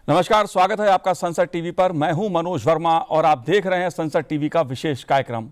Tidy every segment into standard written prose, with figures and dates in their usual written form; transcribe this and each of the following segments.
नमस्कार, स्वागत है आपका संसद टीवी पर। मैं हूं मनोज वर्मा और आप देख रहे हैं संसद टीवी का विशेष कार्यक्रम।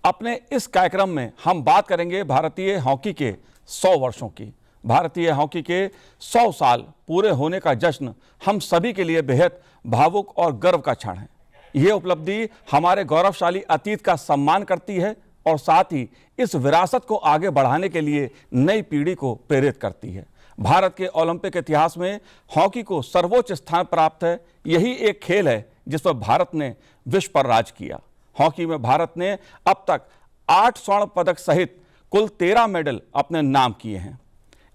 अपने इस कार्यक्रम में हम बात करेंगे भारतीय हॉकी के 100 वर्षों की। भारतीय हॉकी के 100 साल पूरे होने का जश्न हम सभी के लिए बेहद भावुक और गर्व का क्षण है। ये उपलब्धि हमारे गौरवशाली अतीत का सम्मान करती है और साथ ही इस विरासत को आगे बढ़ाने के लिए नई पीढ़ी को प्रेरित करती है। भारत के ओलंपिक इतिहास में हॉकी को सर्वोच्च स्थान प्राप्त है। यही एक खेल है जिस पर भारत ने विश्व पर राज किया। हॉकी में भारत ने अब तक 8 स्वर्ण पदक सहित कुल 13 मेडल अपने नाम किए हैं।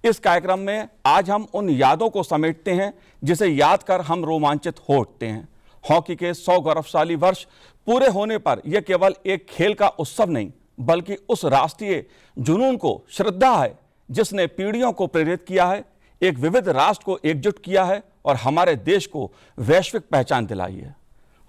इस कार्यक्रम में आज हम उन यादों को समेटते हैं जिसे याद कर हम रोमांचित हो उठते हैं। हॉकी के 100 गौरवशाली वर्ष पूरे होने पर यह केवल एक खेल का उत्सव नहीं, बल्कि उस राष्ट्रीय जुनून को श्रद्धा है जिसने पीढ़ियों को प्रेरित किया है, एक विविध राष्ट्र को एकजुट किया है और हमारे देश को वैश्विक पहचान दिलाई है।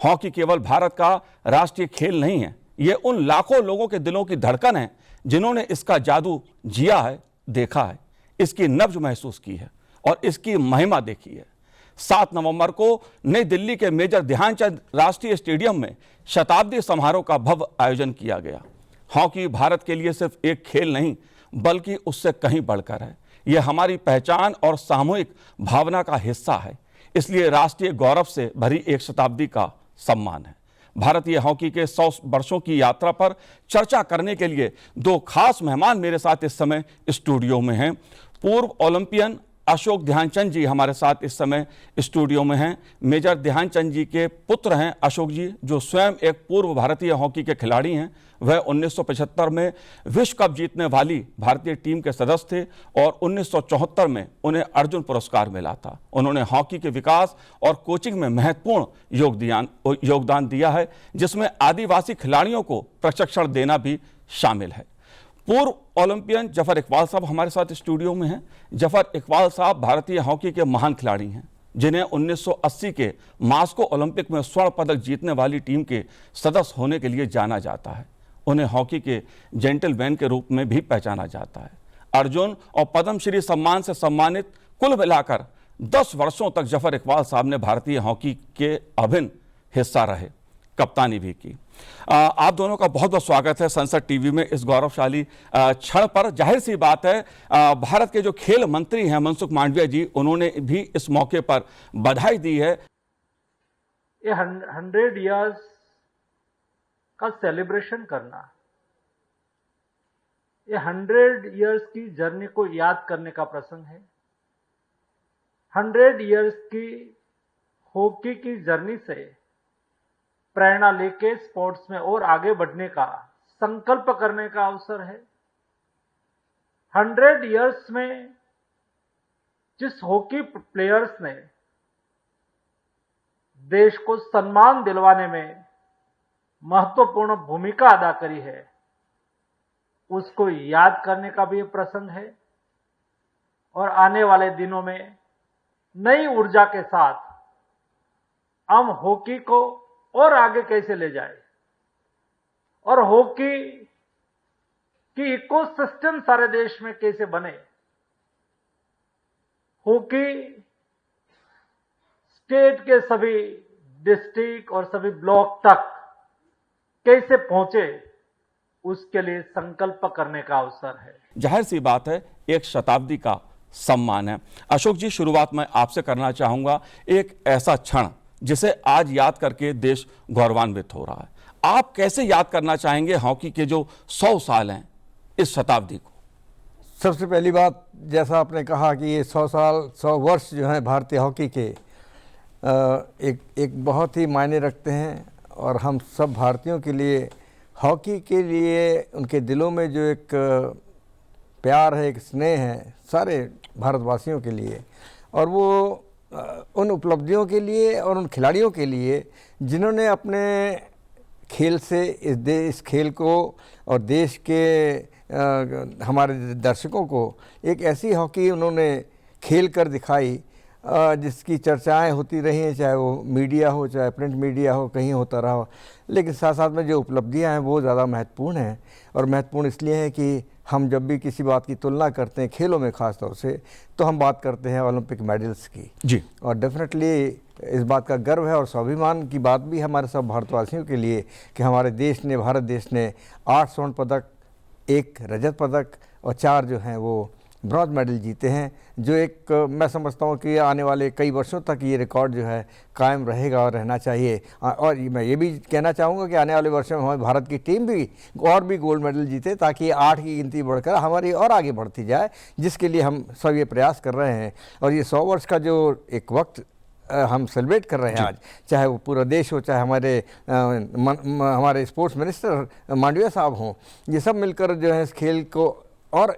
हॉकी केवल भारत का राष्ट्रीय खेल नहीं है, यह उन लाखों लोगों के दिलों की धड़कन है जिन्होंने इसका जादू जिया है, देखा है, इसकी नब्ज महसूस की है और इसकी महिमा देखी है। 7 नवंबर को नई दिल्ली के मेजर ध्यानचंद राष्ट्रीय स्टेडियम में शताब्दी समारोह का भव्य आयोजन किया गया। हॉकी भारत के लिए सिर्फ एक खेल नहीं, बल्कि उससे कहीं बढ़कर है। यह हमारी पहचान और सामूहिक भावना का हिस्सा है, इसलिए राष्ट्रीय गौरव से भरी एक शताब्दी का सम्मान है। भारतीय हॉकी के 100 वर्षों की यात्रा पर चर्चा करने के लिए 2 खास मेहमान मेरे साथ इस समय स्टूडियो में हैं। पूर्व ओलंपियन अशोक ध्यानचंद जी हमारे साथ इस समय स्टूडियो में हैं। मेजर ध्यानचंद जी के पुत्र हैं अशोक जी, जो स्वयं एक पूर्व भारतीय हॉकी के खिलाड़ी हैं। वह 1975 में विश्व कप जीतने वाली भारतीय टीम के सदस्य थे और 1974 में उन्हें अर्जुन पुरस्कार मिला था। उन्होंने हॉकी के विकास और कोचिंग में महत्वपूर्ण योगदान दिया है, जिसमें आदिवासी खिलाड़ियों को प्रशिक्षण देना भी शामिल है। पूर्व ओलंपियन जफर इकबाल साहब हमारे साथ स्टूडियो में हैं। जफर इकबाल साहब भारतीय हॉकी के महान खिलाड़ी हैं, जिन्हें 1980 के मास्को ओलंपिक में स्वर्ण पदक जीतने वाली टीम के सदस्य होने के लिए जाना जाता है। उन्हें हॉकी के जेंटलमैन के रूप में भी पहचाना जाता है। अर्जुन और पद्मश्री सम्मान से सम्मानित कुल मिलाकर 10 वर्षों तक जफर इकबाल साहब ने भारतीय हॉकी के अभिन्न हिस्सा रहे, कप्तानी भी की। आप दोनों का बहुत बहुत स्वागत है संसद टीवी में इस गौरवशाली क्षण पर। जाहिर सी बात है, भारत के जो खेल मंत्री हैं मनसुख मांडविया जी, उन्होंने भी इस मौके पर बधाई दी है। ये 100 इयर्स का सेलिब्रेशन करना, ये 100 इयर्स की जर्नी को याद करने का प्रसंग है। 100 इयर्स की हॉकी की जर्नी से प्रेरणा लेके स्पोर्ट्स में और आगे बढ़ने का संकल्प करने का अवसर है। 100 इयर्स में जिस हॉकी प्लेयर्स ने देश को सम्मान दिलवाने में महत्वपूर्ण भूमिका अदा करी है, उसको याद करने का भी प्रसंग है। और आने वाले दिनों में नई ऊर्जा के साथ हम हॉकी को और आगे कैसे ले जाए और हॉकी की इकोसिस्टम सारे देश में कैसे बने, हॉकी स्टेट के सभी डिस्ट्रिक्ट और सभी ब्लॉक तक कैसे पहुंचे, उसके लिए संकल्प करने का अवसर है। जाहिर सी बात है, एक शताब्दी का सम्मान है। अशोक जी, शुरुआत मैं आपसे करना चाहूंगा। एक ऐसा क्षण जिसे आज याद करके देश गौरवान्वित हो रहा है, आप कैसे याद करना चाहेंगे हॉकी के जो 100 साल हैं, इस शताब्दी को? सबसे पहली बात, जैसा आपने कहा कि ये 100 साल 100 वर्ष जो हैं भारतीय हॉकी के एक बहुत ही मायने रखते हैं। और हम सब भारतीयों के लिए हॉकी के लिए उनके दिलों में जो एक प्यार है, एक स्नेह है सारे भारतवासियों के लिए, और वो उन उपलब्धियों के लिए और उन खिलाड़ियों के लिए जिन्होंने अपने खेल से इस खेल को और देश के हमारे दर्शकों को एक ऐसी हॉकी उन्होंने खेल कर दिखाई जिसकी चर्चाएं होती रही हैं, चाहे वो मीडिया हो, चाहे प्रिंट मीडिया हो, कहीं होता रहा हो। लेकिन साथ साथ में जो उपलब्धियां हैं वो ज़्यादा महत्वपूर्ण हैं। और महत्वपूर्ण इसलिए है कि हम जब भी किसी बात की तुलना करते हैं खेलों में ख़ास तौर से, तो हम बात करते हैं ओलंपिक मेडल्स की जी। और डेफिनेटली इस बात का गर्व है और स्वाभिमान की बात भी हमारे सब भारतवासियों के लिए कि हमारे देश ने, भारत देश ने 8 स्वर्ण पदक, 1 रजत पदक और 4 जो हैं वो ब्रॉन्ज मेडल जीते हैं, जो एक मैं समझता हूँ कि आने वाले कई वर्षों तक ये रिकॉर्ड जो है कायम रहेगा और रहना चाहिए। और मैं ये भी कहना चाहूँगा कि आने वाले वर्षों में हमारी भारत की टीम भी और भी गोल्ड मेडल जीते, ताकि 8 की गिनती बढ़कर हमारी और आगे बढ़ती जाए, जिसके लिए हम सब ये प्रयास कर रहे हैं। और ये 100 वर्ष का जो एक वक्त हम सेलिब्रेट कर रहे हैं आज, चाहे वो पूरा देश हो, चाहे हमारे स्पोर्ट्स मिनिस्टर मांडविया साहब हों, ये सब मिलकर जो है इस खेल को और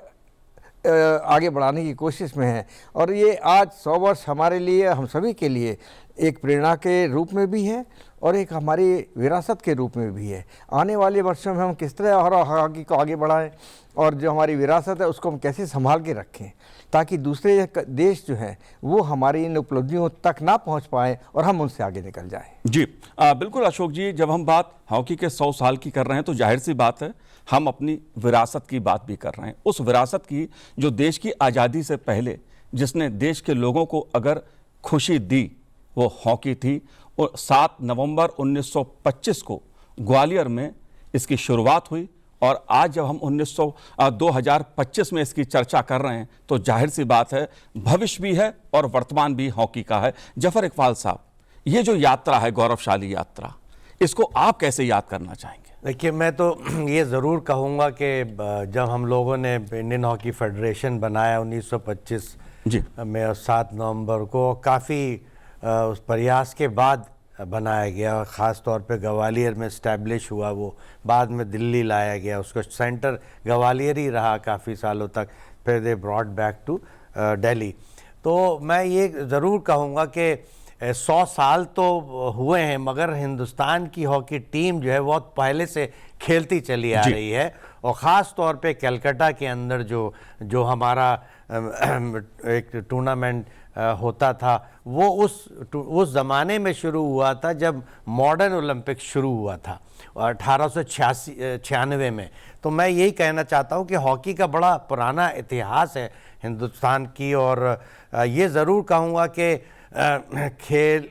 आगे बढ़ाने की कोशिश में है। और ये आज 100 वर्ष हमारे लिए, हम सभी के लिए एक प्रेरणा के रूप में भी है और एक हमारी विरासत के रूप में भी है। आने वाले वर्षों में हम किस तरह और हॉकी को आगे बढ़ाएं और जो हमारी विरासत है उसको हम कैसे संभाल के रखें, ताकि दूसरे देश जो हैं वो हमारी इन उपलब्धियों तक ना पहुंच पाएं और हम उनसे आगे निकल जाएं। जी बिल्कुल अशोक जी, जब हम बात हॉकी के 100 साल की कर रहे हैं तो जाहिर सी बात है हम अपनी विरासत की बात भी कर रहे हैं। उस विरासत की जो देश की आज़ादी से पहले जिसने देश के लोगों को अगर खुशी दी वो हॉकी थी। और 7 नवंबर 1925 को ग्वालियर में इसकी शुरुआत हुई और आज जब हम 2025 में इसकी चर्चा कर रहे हैं तो जाहिर सी बात है भविष्य भी है और वर्तमान भी हॉकी का है। जफर इकबाल साहब, ये जो यात्रा है, गौरवशाली यात्रा, इसको आप कैसे याद करना चाहेंगे? देखिए, मैं तो ये ज़रूर कहूँगा कि जब हम लोगों ने इंडियन हॉकी फेडरेशन बनाया 1925 में और 7 नवंबर को, काफ़ी उस प्रयास के बाद बनाया गया। ख़ास तौर पे ग्वालियर में इस्टेब्लिश हुआ, वो बाद में दिल्ली लाया गया, उसका सेंटर ग्वालियर ही रहा काफ़ी सालों तक, फिर they brought back to Delhi. तो मैं ये ज़रूर कहूँगा कि 100 साल तो हुए हैं, मगर हिंदुस्तान की हॉकी टीम जो है बहुत पहले से खेलती चली आ रही है। और ख़ास तौर पे कलकत्ता के अंदर जो हमारा एक टूर्नामेंट होता था, वो उस ज़माने में शुरू हुआ था जब मॉडर्न ओलंपिक्स शुरू हुआ था 1896 में। तो मैं यही कहना चाहता हूँ कि हॉकी का बड़ा पुराना इतिहास है हिंदुस्तान की। और ये ज़रूर कहूँगा कि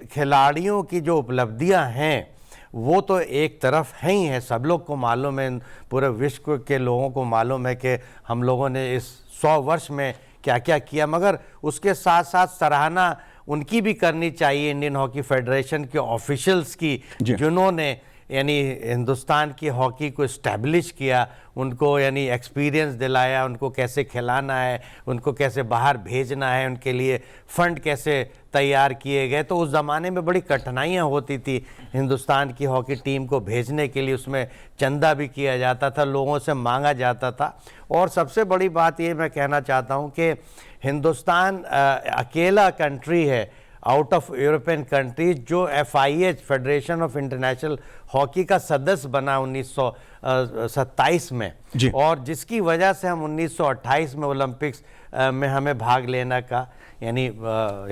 खिलाड़ियों की जो उपलब्धियां हैं वो तो एक तरफ हैं ही हैं, सब लोग को मालूम है, पूरे विश्व के लोगों को मालूम है कि हम लोगों ने इस 100 वर्ष में क्या क्या किया। मगर उसके साथ साथ सराहना उनकी भी करनी चाहिए, इंडियन हॉकी फेडरेशन के ऑफिशियल्स की, जिन्होंने यानी हिंदुस्तान की हॉकी को इस्टेब्लिश किया, उनको यानी एक्सपीरियंस दिलाया, उनको कैसे खिलाना है, उनको कैसे बाहर भेजना है, उनके लिए फ़ंड कैसे तैयार किए गए। तो उस ज़माने में बड़ी कठिनाइयाँ होती थी हिंदुस्तान की हॉकी टीम को भेजने के लिए, उसमें चंदा भी किया जाता था, लोगों से मांगा जाता था। और सबसे बड़ी बात ये मैं कहना चाहता हूँ कि हिंदुस्तान अकेला कंट्री है आउट ऑफ यूरोपियन कंट्रीज जो FIH federation of international hockey का सदस्य बना 1927 में, और जिसकी वजह से हम 1928 में ओलंपिक्स में हमें भाग लेने का यानी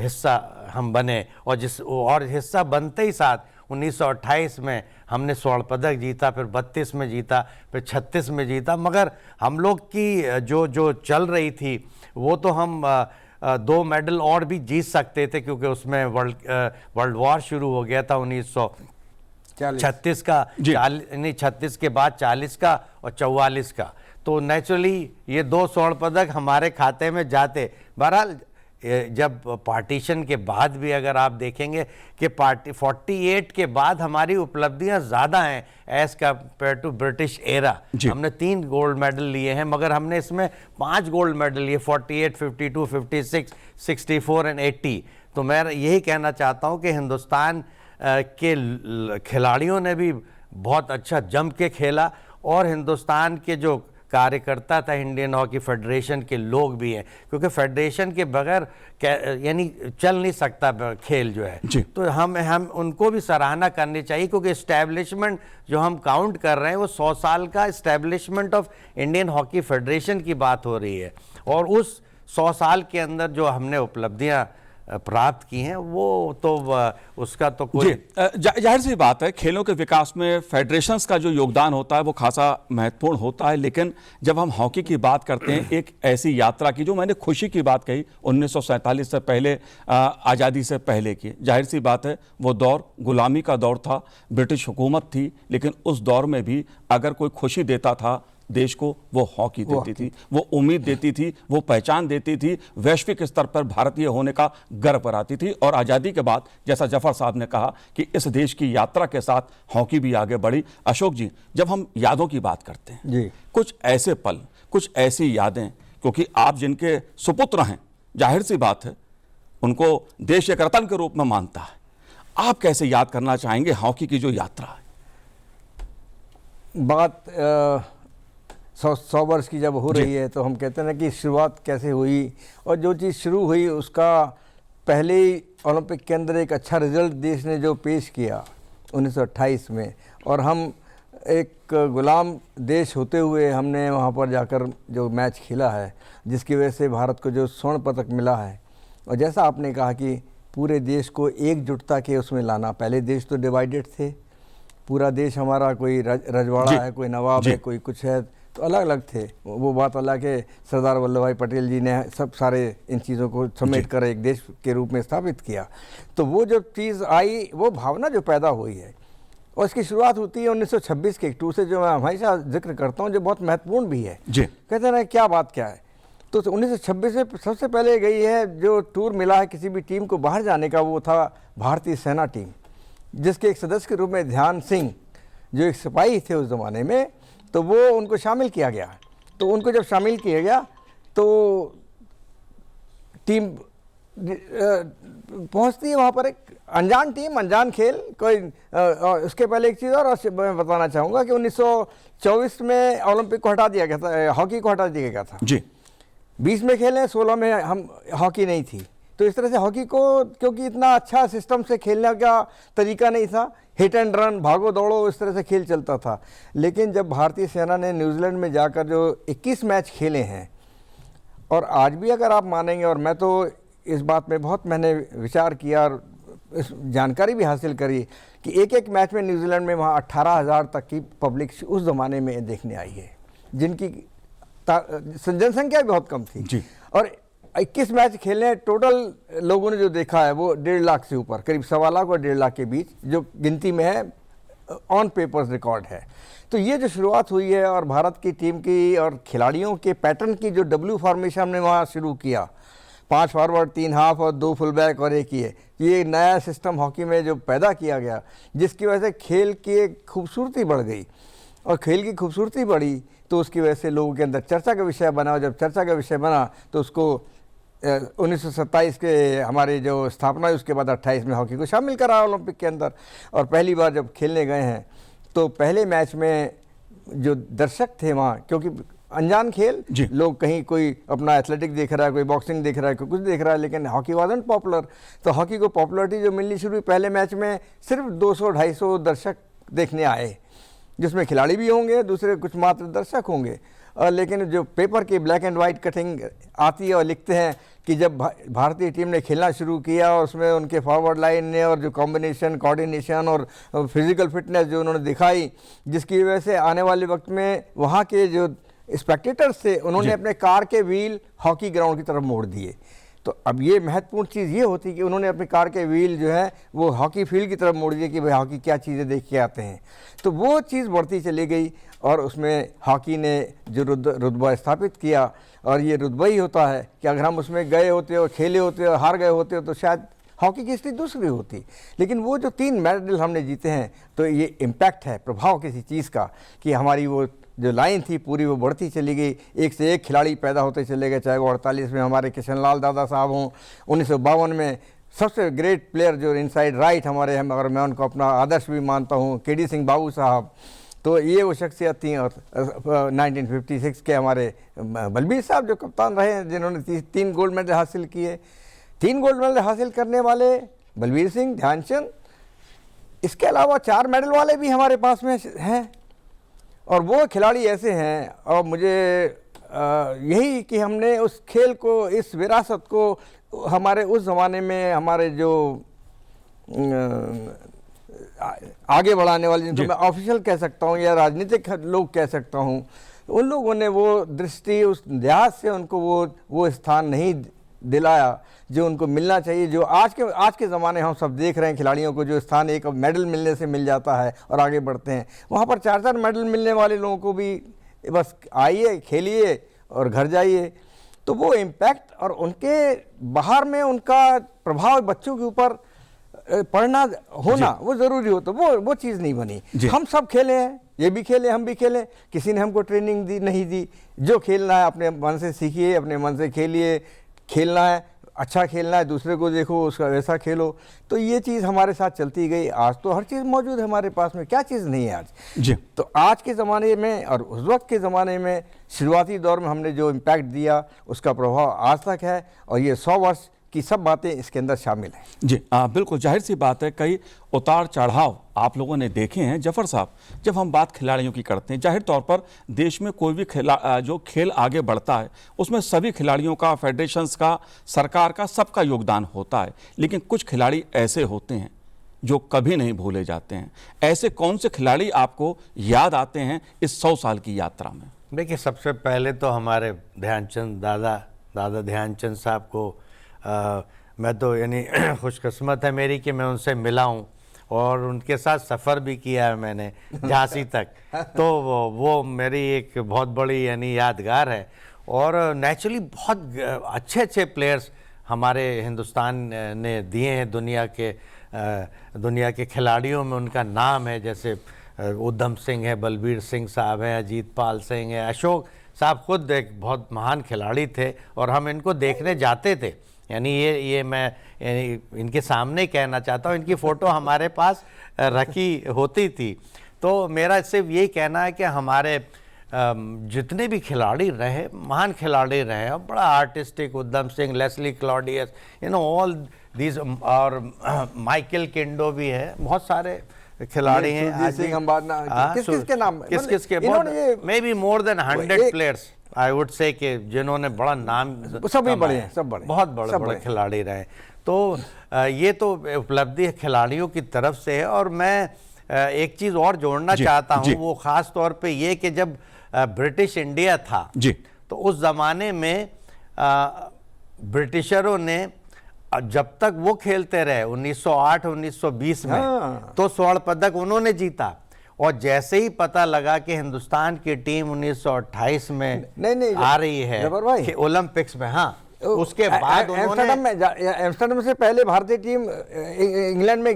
हिस्सा हम बने। और हिस्सा बनते ही साथ 1928 में हमने स्वर्ण पदक जीता, फिर 32 में जीता, फिर 36 में जीता। मगर हम लोग की जो चल रही थी वो तो हम 2 मेडल और भी जीत सकते थे, क्योंकि उसमें वर्ल्ड वॉर शुरू हो गया था 1936 का, 36 के बाद 40 का और 44 का। तो नेचुरली ये 2 स्वर्ण पदक हमारे खाते में जाते। बहरहाल जब पार्टीशन के बाद भी अगर आप देखेंगे कि 48 के बाद हमारी उपलब्धियां ज़्यादा हैं as compare to British era. हमने 3 गोल्ड मेडल लिए हैं, मगर हमने इसमें 5 गोल्ड मेडल लिए, 48, 52, 56, 64 एंड 80। तो मैं यही कहना चाहता हूं कि हिंदुस्तान के खिलाड़ियों ने भी बहुत अच्छा जम के खेला, और हिंदुस्तान के जो कार्यकर्ता था इंडियन हॉकी फेडरेशन के लोग भी हैं, क्योंकि फेडरेशन के बगैर यानी चल नहीं सकता खेल जो है। तो हम उनको भी सराहना करनी चाहिए, क्योंकि इस्टेब्लिशमेंट जो हम काउंट कर रहे हैं वो 100 साल का establishment of Indian hockey federation की बात हो रही है। और उस 100 साल के अंदर जो हमने उपलब्धियां प्राप्त की हैं वो तो उसका तो जी कोई जाहिर सी बात है, खेलों के विकास में फेडरेशंस का जो योगदान होता है वो खासा महत्वपूर्ण होता है। लेकिन जब हम हॉकी की बात करते हैं, एक ऐसी यात्रा की, जो मैंने खुशी की बात कही 1947 से पहले, आज़ादी से पहले की, जाहिर सी बात है वो दौर गुलामी का दौर था, ब्रिटिश हुकूमत थी, लेकिन उस दौर में भी अगर कोई खुशी देता था देश को, वो हॉकी देती थी, वो उम्मीद देती थी, वो पहचान देती थी, वैश्विक स्तर पर भारतीय होने का गर्व कराती थी। और आज़ादी के बाद, जैसा जफर साहब ने कहा कि इस देश की यात्रा के साथ हॉकी भी आगे बढ़ी। अशोक जी, जब हम यादों की बात करते हैं जी, कुछ ऐसे पल, कुछ ऐसी यादें, क्योंकि आप जिनके सुपुत्र हैं, जाहिर सी बात है उनको देश एक रतन के रूप में मानता है, आप कैसे याद करना चाहेंगे हॉकी की जो यात्रा है? बात 100 वर्ष की जब हो रही है तो हम कहते हैं ना कि शुरुआत कैसे हुई, और जो चीज़ शुरू हुई उसका पहले ही ओलंपिक के अंदर एक अच्छा रिजल्ट देश ने जो पेश किया 1928 में, और हम एक गुलाम देश होते हुए हमने वहाँ पर जाकर जो मैच खेला है, जिसकी वजह से भारत को जो स्वर्ण पदक मिला है। और जैसा आपने कहा कि पूरे देश को एकजुटता के उसमें लाना, पहले देश तो डिवाइडेड थे, पूरा देश हमारा कोई रजवाड़ा है, कोई नवाब है, कोई कुछ है, तो अलग अलग थे। वो बात अलग है, सरदार वल्लभ भाई पटेल जी ने सब सारे इन चीज़ों को समेट कर एक देश के रूप में स्थापित किया। तो वो जो चीज़ आई, वो भावना जो पैदा हुई है, और इसकी शुरुआत होती है 1926 के एक टूर से, जो मैं हमेशा जिक्र करता हूँ, जो बहुत महत्वपूर्ण भी है। जी, कहते हैं क्या बात क्या है, तो 1926 में सबसे पहले गई है जो टूर मिला है किसी भी टीम को बाहर जाने का, वो था भारतीय सेना टीम, जिसके एक सदस्य के रूप में ध्यान सिंह, जो एक सिपाही थे उस ज़माने में, तो वो उनको शामिल किया गया। तो उनको जब शामिल किया गया तो टीम पहुंचती है वहाँ पर, एक अनजान टीम, अनजान खेल कोई। उसके पहले एक चीज़ और मैं बताना चाहूँगा कि 1924 में ओलंपिक को हटा दिया गया था, हॉकी को हटा दिया गया था जी। 20 में खेले, 16 में हम हॉकी नहीं थी। तो इस तरह से हॉकी को, क्योंकि इतना अच्छा सिस्टम से खेलने का तरीका नहीं था, हिट एंड रन, भागो दौड़ो, इस तरह से खेल चलता था। लेकिन जब भारतीय सेना ने न्यूजीलैंड में जाकर जो 21 मैच खेले हैं, और आज भी अगर आप मानेंगे, और मैं तो इस बात में बहुत मैंने विचार किया और इस जानकारी भी हासिल करी कि एक एक मैच में न्यूजीलैंड में वहाँ 18,000 तक की पब्लिक उस ज़माने में देखने आई है, जिनकी जनसंख्या भी बहुत कम थी जी। और 21 मैच खेले, टोटल लोगों ने जो देखा है वो 1.5 लाख से ऊपर, करीब 1.25 लाख और 1.5 लाख के बीच जो गिनती में है, ऑन पेपर्स रिकॉर्ड है। तो ये जो शुरुआत हुई है, और भारत की टीम की और खिलाड़ियों के पैटर्न की जो डब्ल्यू फॉर्मेशन हमने वहाँ शुरू किया, 5 फॉरवर्ड, 3 हाफ और 2 फुल बैक और एक ये नया सिस्टम हॉकी में जो पैदा किया गया, जिसकी वजह से खेल की खूबसूरती बढ़ गई। और खेल की खूबसूरती बढ़ी तो उसकी वजह से लोगों के अंदर चर्चा का विषय बना, और जब चर्चा का विषय बना तो उसको 1927 के हमारे जो स्थापना है उसके बाद 28 में हॉकी को शामिल करा ओलंपिक के अंदर। और पहली बार जब खेलने गए हैं तो पहले मैच में जो दर्शक थे वहाँ, क्योंकि अनजान खेल, लोग कहीं कोई अपना एथलेटिक देख रहा है, कोई बॉक्सिंग देख रहा है, कोई कुछ देख रहा है, लेकिन हॉकी वाजंट पॉपुलर। तो हॉकी को पॉपुलरिटी जो मिलनी शुरू हुई, पहले मैच में सिर्फ 200-250 दर्शक देखने आए, जिसमें खिलाड़ी भी होंगे, दूसरे कुछ मात्र दर्शक होंगे। लेकिन जो पेपर की ब्लैक एंड वाइट कटिंग आती है और लिखते हैं कि जब भारतीय टीम ने खेलना शुरू किया, और उसमें उनके फॉरवर्ड लाइन ने और जो कॉम्बिनेशन, कोऑर्डिनेशन और फिजिकल फिटनेस जो उन्होंने दिखाई, जिसकी वजह से आने वाले वक्त में वहाँ के जो स्पेक्टेटर्स थे उन्होंने अपने कार के व्हील हॉकी ग्राउंड की तरफ मोड़ दिए। तो अब ये महत्वपूर्ण चीज़ ये होती कि उन्होंने अपने कार के व्हील जो है वो हॉकी फील्ड की तरफ मोड़ दिए कि भाई हॉकी क्या चीज़ें देख के आते हैं। तो वो चीज़ बढ़ती चली गई, और उसमें हॉकी ने जो रुतबा स्थापित किया, और ये रुतबा ही होता है कि अगर हम उसमें गए होते और खेले होते और हार गए होते तो शायद हॉकी की स्थिति दूसरी होती। लेकिन वो जो 3 मेडल हमने जीते हैं, तो ये इम्पैक्ट है, प्रभाव किसी चीज़ का, कि हमारी वो जो लाइन थी पूरी वो बढ़ती चली गई, एक से एक खिलाड़ी पैदा होते चले गए। चाहे वो 48 में हमारे किशन लाल दादा साहब हों, 1952 में सबसे ग्रेट प्लेयर जो इनसाइड राइट हमारे हैं, मगर मैं उनको अपना आदर्श भी मानता हूँ, केडी सिंह बाबू साहब। तो ये वो शख्सियत थी। और 1956 के हमारे बलबीर साहब जो कप्तान रहे हैं, जिन्होंने 3 गोल्ड मेडल हासिल किए। 3 गोल्ड मेडल हासिल करने वाले बलबीर सिंह, ध्यानचंद, इसके अलावा 4 मेडल वाले भी हमारे पास में हैं। और वो खिलाड़ी ऐसे हैं, और मुझे यही कि हमने उस खेल को, इस विरासत को, हमारे उस ज़माने में हमारे जो आगे बढ़ाने वाले, जिनको मैं ऑफिशियल कह सकता हूँ या राजनीतिक लोग कह सकता हूँ, उन लोगों ने वो दृष्टि, उस लिहाज से उनको वो स्थान नहीं दिलाया जो उनको मिलना चाहिए। जो आज के ज़माने हम सब देख रहे हैं, खिलाड़ियों को जो स्थान एक मेडल मिलने से मिल जाता है और आगे बढ़ते हैं, वहाँ पर 4-4 मेडल मिलने वाले लोगों को भी बस आइए, खेलिए और घर जाइए। तो वो इम्पैक्ट और उनके बाहर में उनका प्रभाव बच्चों के ऊपर पढ़ना होना वो ज़रूरी हो, तो वो चीज़ नहीं बनी। हम सब खेले हैं, ये भी खेले, हम भी खेले, किसी ने हमको ट्रेनिंग नहीं दी। जो खेलना है अपने मन से सीखिए, अपने मन से खेलिए, खेलना है अच्छा खेलना है, दूसरे को देखो उसका वैसा खेलो। तो ये चीज़ हमारे साथ चलती गई। आज तो हर चीज़ मौजूद है हमारे पास में, क्या चीज़ नहीं है आज जी। तो आज के ज़माने में और उस वक्त के ज़माने में, शुरुआती दौर में हमने जो इम्पैक्ट दिया उसका प्रभाव आज तक है, और ये 100 वर्ष की सब बातें इसके अंदर शामिल हैं। जी बिल्कुल, जाहिर सी बात है, कई उतार चढ़ाव आप लोगों ने देखे हैं। जफर साहब, जब हम बात खिलाड़ियों की करते हैं, जाहिर तौर पर देश में कोई भी जो खेल आगे बढ़ता है उसमें सभी खिलाड़ियों का, फेडरेशंस का, सरकार का, सबका योगदान होता है। लेकिन कुछ खिलाड़ी ऐसे होते हैं जो कभी नहीं भूले जाते हैं। ऐसे कौन से खिलाड़ी आपको याद आते हैं इस 100 साल की यात्रा में? देखिए, सबसे पहले तो हमारे ध्यानचंद दादा ध्यानचंद साहब को मैं तो यानी खुशकिस्मत है मेरी कि मैं उनसे मिला हूँ और उनके साथ सफ़र भी किया है मैंने झांसी तक। तो वो मेरी एक बहुत बड़ी यानी यादगार है। और नेचुरली बहुत अच्छे प्लेयर्स हमारे हिंदुस्तान ने दिए हैं। दुनिया के खिलाड़ियों में उनका नाम है, जैसे उधम सिंह है, बलबीर सिंह साहब हैं, अजीत पाल सिंह है, अशोक साहब खुद एक बहुत महान खिलाड़ी थे और हम इनको देखने जाते थे। यानी ये मैं यानी इनके सामने कहना चाहता हूँ, इनकी फ़ोटो हमारे पास रखी होती थी। तो मेरा सिर्फ यही कहना है कि हमारे जितने भी खिलाड़ी रहे, महान खिलाड़ी रहे, और बड़ा artistic, Udham Singh, Leslie Claudius, all these, और माइकल किंडो भी है, बहुत सारे खिलाड़ी हैं। किस-किसके नाम, किस-किसके, may be more than 100 players I would say कि जिन्होंने बड़ा नाम, सभी बड़े हैं, सब बड़े, बहुत बड़े खिलाड़ी रहे। तो ये तो उपलब्धि खिलाड़ियों की तरफ से है। और मैं एक चीज़ और जोड़ना चाहता हूँ, वो ख़ास तौर पे ये कि जब ब्रिटिश इंडिया था जी, तो उस ज़माने में ब्रिटिशरों ने जब तक वो खेलते रहे 1908-1920 में, तो स्वर्ण पदक उन्होंने जीता। और जैसे ही पता लगा कि हिंदुस्तान की टीम 1928 में नहीं आ रही है ओलंपिक्स में, हाँ, उसके बाद एम्स्टर्डम से पहले भारतीय टीम इंग्लैंड में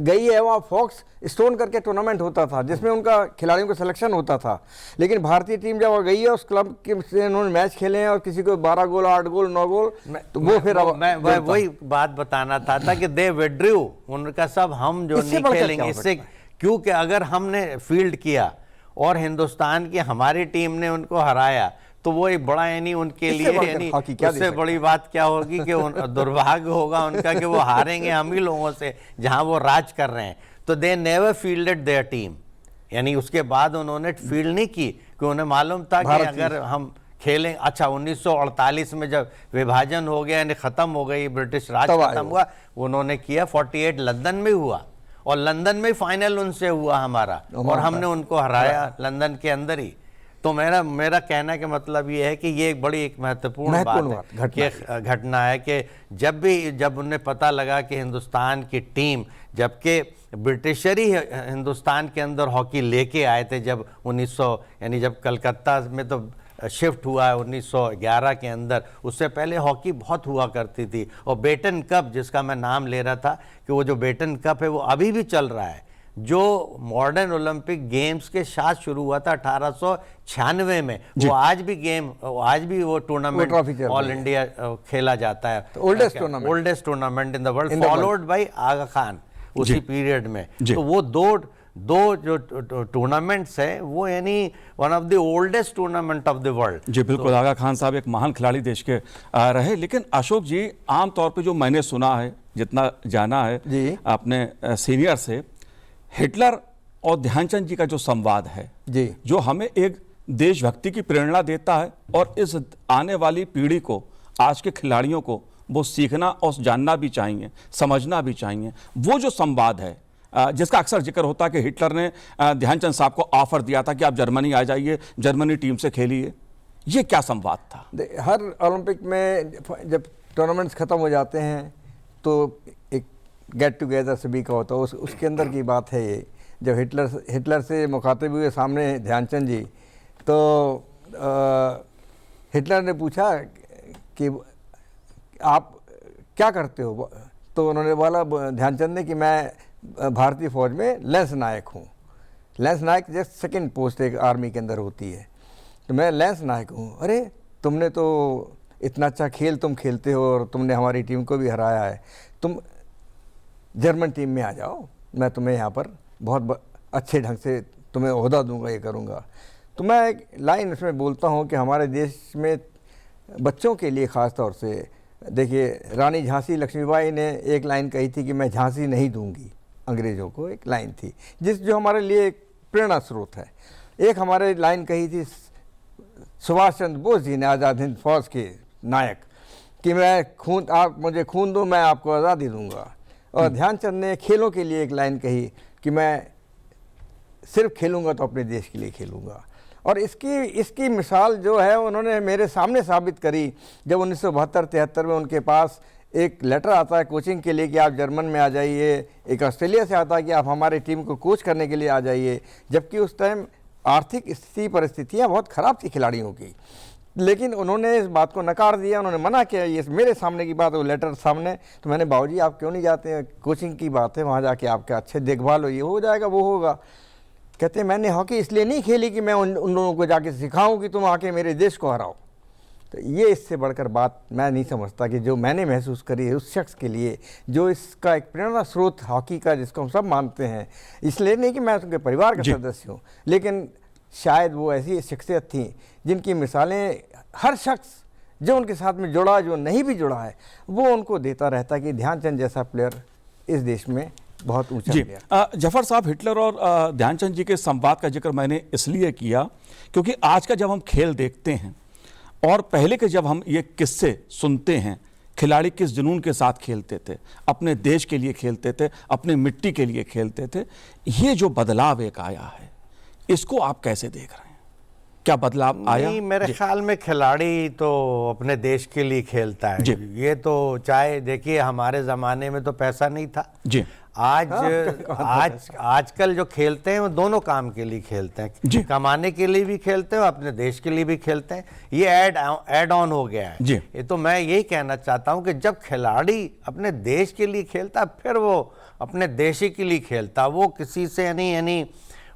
गई है। वहाँ फॉक्स स्टोन करके टूर्नामेंट होता था जिसमें उनका खिलाड़ियों का सिलेक्शन होता था। लेकिन भारतीय टीम जब गई है, उस क्लब के से उन्होंने मैच खेले हैं और किसी को 12 गोल, 8 गोल, 9 गोल, तो वो फिर मैं वही बात बताना था कि दे विड्रू, उनका सब हम जो नहीं खेलेंगे इससे, क्योंकि अगर हमने फील्ड किया और हिंदुस्तान की हमारी टीम ने उनको हराया तो वो एक बड़ा यानी उनके लिए यानी उससे बड़ी बात क्या होगी कि दुर्भाग्य होगा उनका कि वो हारेंगे हम ही लोगों से जहां वो राज कर रहे हैं। तो they never fielded their team, यानी उसके बाद उन्होंने फील्ड नहीं की, कि उन्हें मालूम था कि अगर हम खेलें। अच्छा, 1948 में जब विभाजन हो गया, यानी ख़त्म हो गई, ब्रिटिश राज खत्म हुआ, उन्होंने किया। 48 लंदन में हुआ और लंदन में फाइनल उनसे हुआ हमारा, और हमने उनको हराया लंदन के अंदर ही। तो मेरा कहना के मतलब ये है कि ये एक बड़ी एक महत्वपूर्ण घटना है कि जब उन्हें पता लगा कि हिंदुस्तान की टीम, जबकि ब्रिटिशर ही हिंदुस्तान के अंदर हॉकी लेके आए थे, जब 1900 यानी जब कलकत्ता में तो शिफ्ट हुआ है 1911 के अंदर, उससे पहले हॉकी बहुत हुआ करती थी। और बेटन कप, जिसका मैं नाम ले रहा था, कि वो जो बेटन कप है वो अभी भी चल रहा है, जो मॉडर्न ओलंपिक गेम्स के साथ शुरू हुआ था 1896 में। वो आज भी वो टूर्नामेंट ऑल इंडिया खेला जाता है, oldest tournament in the world, followed by Aga Khan उसी पीरियड में। तो वो दो जो टूर्नामेंट्स है वो यानी one of the oldest tournament of the world. जी बिल्कुल, आगा खान साहब एक महान खिलाड़ी देश के रहे। लेकिन अशोक जी, आमतौर पे जो मैंने सुना है, जितना जाना है अपने सीनियर से, हिटलर और ध्यानचंद जी का जो संवाद है जी, जो हमें एक देशभक्ति की प्रेरणा देता है और इस आने वाली पीढ़ी को, आज के खिलाड़ियों को वो सीखना और जानना भी चाहिए, समझना भी चाहिए। वो जो संवाद है जिसका अक्सर जिक्र होता है कि हिटलर ने ध्यानचंद साहब को ऑफर दिया था कि आप जर्मनी आ जाइए, जर्मनी टीम से खेलिए, ये क्या संवाद था? हर ओलंपिक में जब टूर्नामेंट्स ख़त्म हो जाते हैं तो एक गेट टुगेदर सभी का होता है, उसके अंदर की बात है ये। जब हिटलर से मुखातिब हुए सामने ध्यानचंद जी, तो हिटलर ने पूछा कि आप क्या करते हो, तो उन्होंने बोला ध्यानचंद ने कि मैं भारतीय फ़ौज में लेंस नायक हूँ। लेंस नायक जस्ट सेकंड पोस्ट एक आर्मी के अंदर होती है, तो मैं लेंस नायक हूँ। अरे तुमने तो इतना अच्छा खेल तुम खेलते हो और तुमने हमारी टीम को भी हराया है, तुम जर्मन टीम में आ जाओ, मैं तुम्हें यहाँ पर बहुत अच्छे ढंग से तुम्हें ओहदा दूंगा, ये करूँगा। तो मैं एक लाइन उसमें बोलता हूँ कि हमारे देश में बच्चों के लिए ख़ास तौर से, देखिए रानी झांसी लक्ष्मीबाई ने एक लाइन कही थी कि मैं झांसी नहीं दूंगी अंग्रेज़ों को, एक लाइन थी जो हमारे लिए एक प्रेरणा स्रोत है। एक हमारे लाइन कही थी सुभाष चंद्र बोस जी ने, आज़ाद हिंद फौज के नायक, कि आप मुझे खून दो, मैं आपको आज़ादी दूंगा। और ध्यानचंद ने खेलों के लिए एक लाइन कही कि मैं सिर्फ खेलूंगा तो अपने देश के लिए खेलूंगा। और इसकी मिसाल जो है उन्होंने मेरे सामने साबित करी जब 1972-73 में उनके पास एक लेटर आता है कोचिंग के लिए कि आप जर्मन में आ जाइए, एक ऑस्ट्रेलिया से आता है कि आप हमारी टीम को कोच करने के लिए आ जाइए, जबकि उस टाइम आर्थिक स्थिति परिस्थितियाँ बहुत ख़राब थी खिलाड़ियों की। लेकिन उन्होंने इस बात को नकार दिया, उन्होंने मना किया। ये मेरे सामने की बात, वो लेटर सामने, तो मैंने बाबूजी आप क्यों नहीं जाते हैं, कोचिंग की बात है, वहाँ जाके आपके अच्छे देखभाल हो, ये हो जाएगा वो होगा। कहते हैं मैंने हॉकी इसलिए नहीं खेली कि मैं उन लोगों को जाके सिखाऊं कि तुम आके मेरे देश को हराओ। तो ये इससे बढ़कर बात मैं नहीं समझता कि जो मैंने महसूस करी है उस शख्स के लिए, जो इसका एक प्रेरणा स्रोत हॉकी का, जिसको हम सब मानते हैं, इसलिए नहीं कि मैं उनके परिवार का सदस्य हूँ, लेकिन शायद वो ऐसी शख्सियत थी जिनकी मिसालें हर शख्स जो उनके साथ में जुड़ा, जो नहीं भी जुड़ा है, वो उनको देता रहता है कि ध्यानचंद जैसा प्लेयर इस देश में बहुत ऊंचा गया। जफर साहब, हिटलर और ध्यानचंद जी के संवाद का जिक्र मैंने इसलिए किया क्योंकि आज का जब हम खेल देखते हैं और पहले के जब हम ये किस्से सुनते हैं, खिलाड़ी किस जुनून के साथ खेलते थे, अपने देश के लिए खेलते थे, अपने मिट्टी के लिए खेलते थे, ये जो बदलाव एक आया है, इसको आप कैसे देख रहे हैं? क्या बदलाव आया? नहीं, मेरे ख्याल में खिलाड़ी तो अपने देश के लिए खेलता है। ये तो चाहे देखिए हमारे ज़माने में तो पैसा नहीं था जी। आजकल जो खेलते हैं वो दोनों काम के लिए खेलते हैं, कमाने के लिए भी खेलते हैं, अपने देश के लिए भी खेलते हैं। ये ऐड ऑन हो गया है। ये तो मैं यही कहना चाहता हूँ कि जब खिलाड़ी अपने देश के लिए खेलता फिर वो अपने देश ही के लिए खेलता, वो किसी से यानी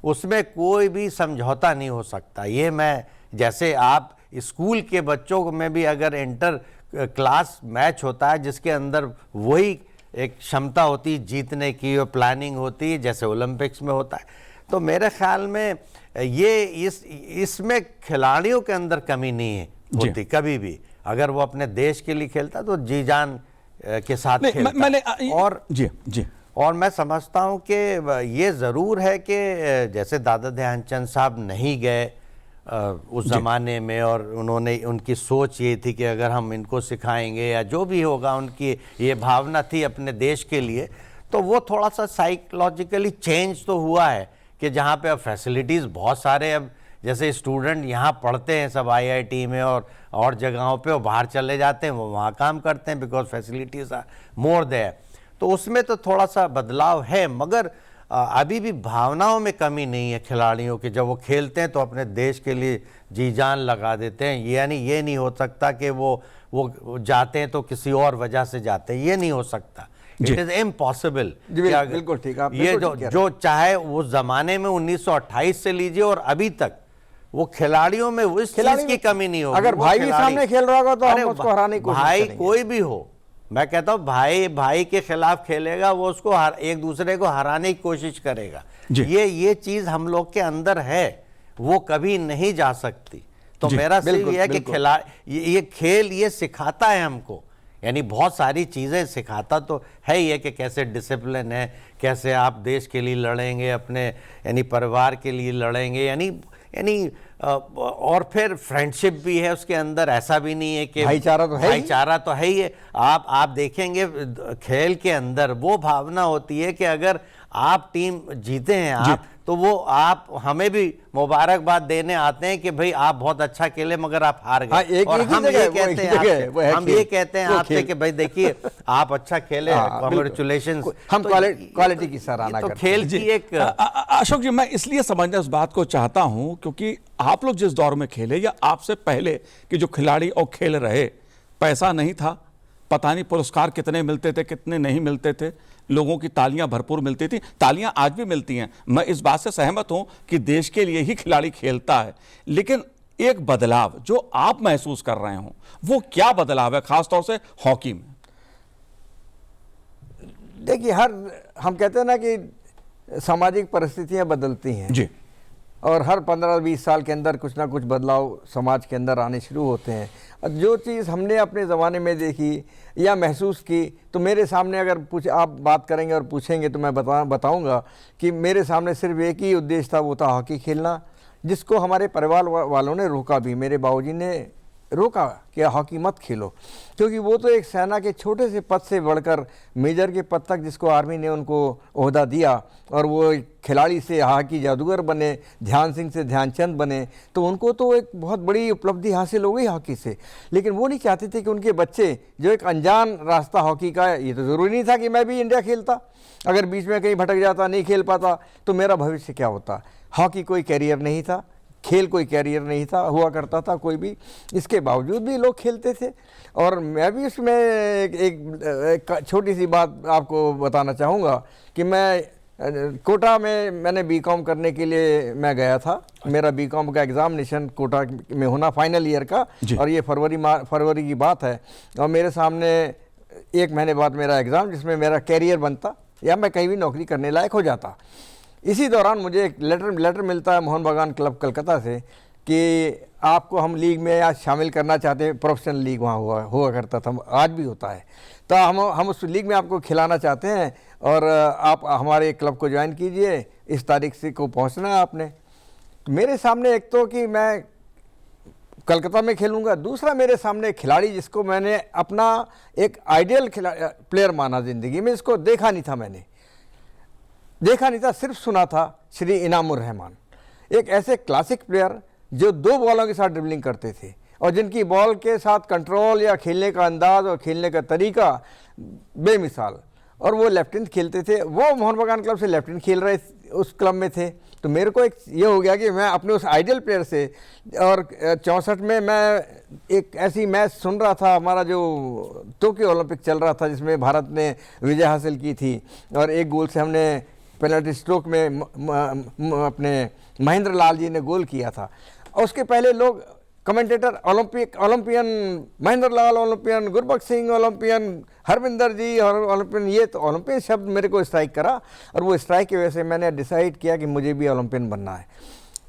उसमें कोई भी समझौता नहीं हो सकता। ये मैं, जैसे आप स्कूल के बच्चों में भी अगर इंटर क्लास मैच होता है जिसके अंदर वही एक क्षमता होती है जीतने की और प्लानिंग होती है जैसे ओलंपिक्स में होता है, तो मेरे ख्याल में ये इसमें खिलाड़ियों के अंदर कमी नहीं होती कभी भी। अगर वो अपने देश के लिए खेलता तो जी जान के साथ खेलता। और मैं समझता हूँ कि ये ज़रूर है कि जैसे दादा ध्यानचंद साहब नहीं गए उस ज़माने में, और उनकी सोच ये थी कि अगर हम इनको सिखाएंगे या जो भी होगा, उनकी ये भावना थी अपने देश के लिए, तो वो थोड़ा सा साइकोलॉजिकली चेंज तो हुआ है कि जहाँ पे अब फैसिलिटीज़ बहुत सारे, अब जैसे स्टूडेंट यहाँ पढ़ते हैं सब IIT में और जगहों पे, और बाहर चले जाते हैं, वो वहाँ काम करते हैं because facilities are more there. तो उसमें तो थोड़ा सा बदलाव है, मगर अभी भी भावनाओं में कमी नहीं है खिलाड़ियों के। जब वो खेलते हैं तो अपने देश के लिए जी जान लगा देते हैं। यानी ये नहीं हो सकता कि वो जाते हैं तो किसी और वजह से जाते हैं, ये नहीं हो सकता। It is impossible. बिल्कुल ठीक है। ये जो चाहे उस ज़माने में 1928 से लीजिए और अभी तक वो खिलाड़ियों में उस चीज़ की कमी नहीं होगी। अगर भाई भी सामने खेल रहा होगा तो हम उसको हराने की कोशिश करेंगे। भाई कोई भी हो, मैं कहता हूँ भाई के खिलाफ खेलेगा, वो उसको एक दूसरे को हराने की कोशिश करेगा। ये चीज हम लोग के अंदर है, वो कभी नहीं जा सकती। तो मेरा सिर्फ ये है कि ये खेल ये सिखाता है हमको, यानी बहुत सारी चीजें सिखाता तो है ये कि कैसे डिसिप्लिन है, कैसे आप देश के लिए लड़ेंगे, अपने यानी परिवार के लिए लड़ेंगे, यानी और फिर फ्रेंडशिप भी है उसके अंदर, ऐसा भी नहीं है कि भाईचारा तो है ही। भाईचारा तो है ही है। आप देखेंगे खेल के अंदर वो भावना होती है कि अगर आप टीम जीते हैं आप, तो वो आप हमें भी मुबारकबाद देने आते हैं कि भाई आप बहुत अच्छा खेले मगर आप हार हाँ, गए। एक- और एक ही हम जगह ये है, वो एक कहते ही हैं जगह है, आपसे, वो है हम खेल। ये कहते हैं वो आपसे खेल। कि भाई देखिए आप अच्छा खेले, हाँ, बिल्कुल। कॉन्ग्रेचुलेशन। हम क्वालिटी की सराहना तो करते खेल जी की एक अशोक जी, मैं इसलिए समझना इस बात को चाहता हूं क्योंकि आप लोग जिस दौर में खेले या आपसे पहले कि जो खिलाड़ी और खेल रहे, पैसा नहीं था, पता नहीं पुरस्कार कितने मिलते थे कितने नहीं मिलते थे, लोगों की तालियां भरपूर मिलती थी। तालियां आज भी मिलती हैं, मैं इस बात से सहमत हूं कि देश के लिए ही खिलाड़ी खेलता है, लेकिन एक बदलाव जो आप महसूस कर रहे हो वो क्या बदलाव है खासतौर से हॉकी में? देखिए, हम कहते हैं ना कि सामाजिक परिस्थितियां बदलती हैं जी, और हर 15-20 साल के अंदर कुछ ना कुछ बदलाव समाज के अंदर आने शुरू होते हैं। और जो चीज़ हमने अपने ज़माने में देखी या महसूस की, तो मेरे सामने अगर आप बात करेंगे और पूछेंगे तो मैं बताऊंगा कि मेरे सामने सिर्फ एक ही उद्देश्य था, वो था हॉकी खेलना, जिसको हमारे परिवार वालों ने रोका भी। मेरे बाबूजी ने रोका कि हॉकी मत खेलो, क्योंकि वो तो एक सेना के छोटे से पद से बढ़कर मेजर के पद तक जिसको आर्मी ने उनको ओहदा दिया, और वो खिलाड़ी से हॉकी जादूगर बने, ध्यान सिंह से ध्यानचंद बने, तो उनको तो एक बहुत बड़ी उपलब्धि हासिल हो गई हॉकी से। लेकिन वो नहीं चाहते थे कि उनके बच्चे, जो एक अनजान रास्ता हॉकी का है, ये तो ज़रूरी नहीं था कि मैं भी इंडिया खेलता, अगर बीच में कहीं भटक जाता, नहीं खेल पाता, तो मेरा भविष्य क्या होता। हॉकी कोई कैरियर नहीं था, खेल कोई कैरियर नहीं था, हुआ करता था कोई भी, इसके बावजूद भी लोग खेलते थे। और मैं भी उसमें एक छोटी सी बात आपको बताना चाहूँगा कि मैं कोटा में मैंने बीकॉम करने के लिए मैं गया था। मेरा बीकॉम का एग्ज़ामिनेशन कोटा में होना फाइनल ईयर का, और ये फरवरी की बात है, और मेरे सामने 1 महीने बाद मेरा एग्ज़ाम, जिसमें मेरा कैरियर बनता या मैं कहीं भी नौकरी करने लायक हो जाता। इसी दौरान मुझे एक लेटर मिलता है मोहन बागान क्लब कलकत्ता से कि आपको हम लीग में आज शामिल करना चाहते हैं। प्रोफेशनल लीग वहाँ हुआ करता था, आज भी होता है। तो हम उस लीग में आपको खिलाना चाहते हैं और आप हमारे क्लब को ज्वाइन कीजिए, इस तारीख से को पहुँचना है आपने। मेरे सामने एक तो कि मैं कलकत्ता में खेलूँगा, दूसरा मेरे सामने खिलाड़ी जिसको मैंने अपना एक आइडियल प्लेयर माना ज़िंदगी में, इसको देखा नहीं था, सिर्फ सुना था, श्री इनामुर रहमान। एक ऐसे क्लासिक प्लेयर जो 2 बॉलों के साथ ड्रिबलिंग करते थे और जिनकी बॉल के साथ कंट्रोल या खेलने का अंदाज और खेलने का तरीका बेमिसाल, और वो लेफ्टिनेंट खेलते थे। वो मोहन बागान क्लब से लेफ्टिनेंट खेल रहे उस क्लब में थे। तो मेरे को एक ये हो गया कि मैं अपने उस आइडियल प्लेयर से, और 64 में मैं एक ऐसी मैच सुन रहा था, हमारा जो टोक्यो ओलंपिक चल रहा था जिसमें भारत ने विजय हासिल की थी, और 1 गोल से हमने पेनल्टी स्ट्रोक में अपने महेंद्र लाल जी ने गोल किया था। और उसके पहले लोग कमेंटेटर ओलंपियन महेंद्र लाल, ओलंपियन गुरबख्श सिंह, ओलंपियन हरविंदर जी, और ओलंपियन, ये तो ओलंपियन शब्द मेरे को स्ट्राइक करा, और वो स्ट्राइक की वजह से मैंने डिसाइड किया कि मुझे भी ओलंपियन बनना है।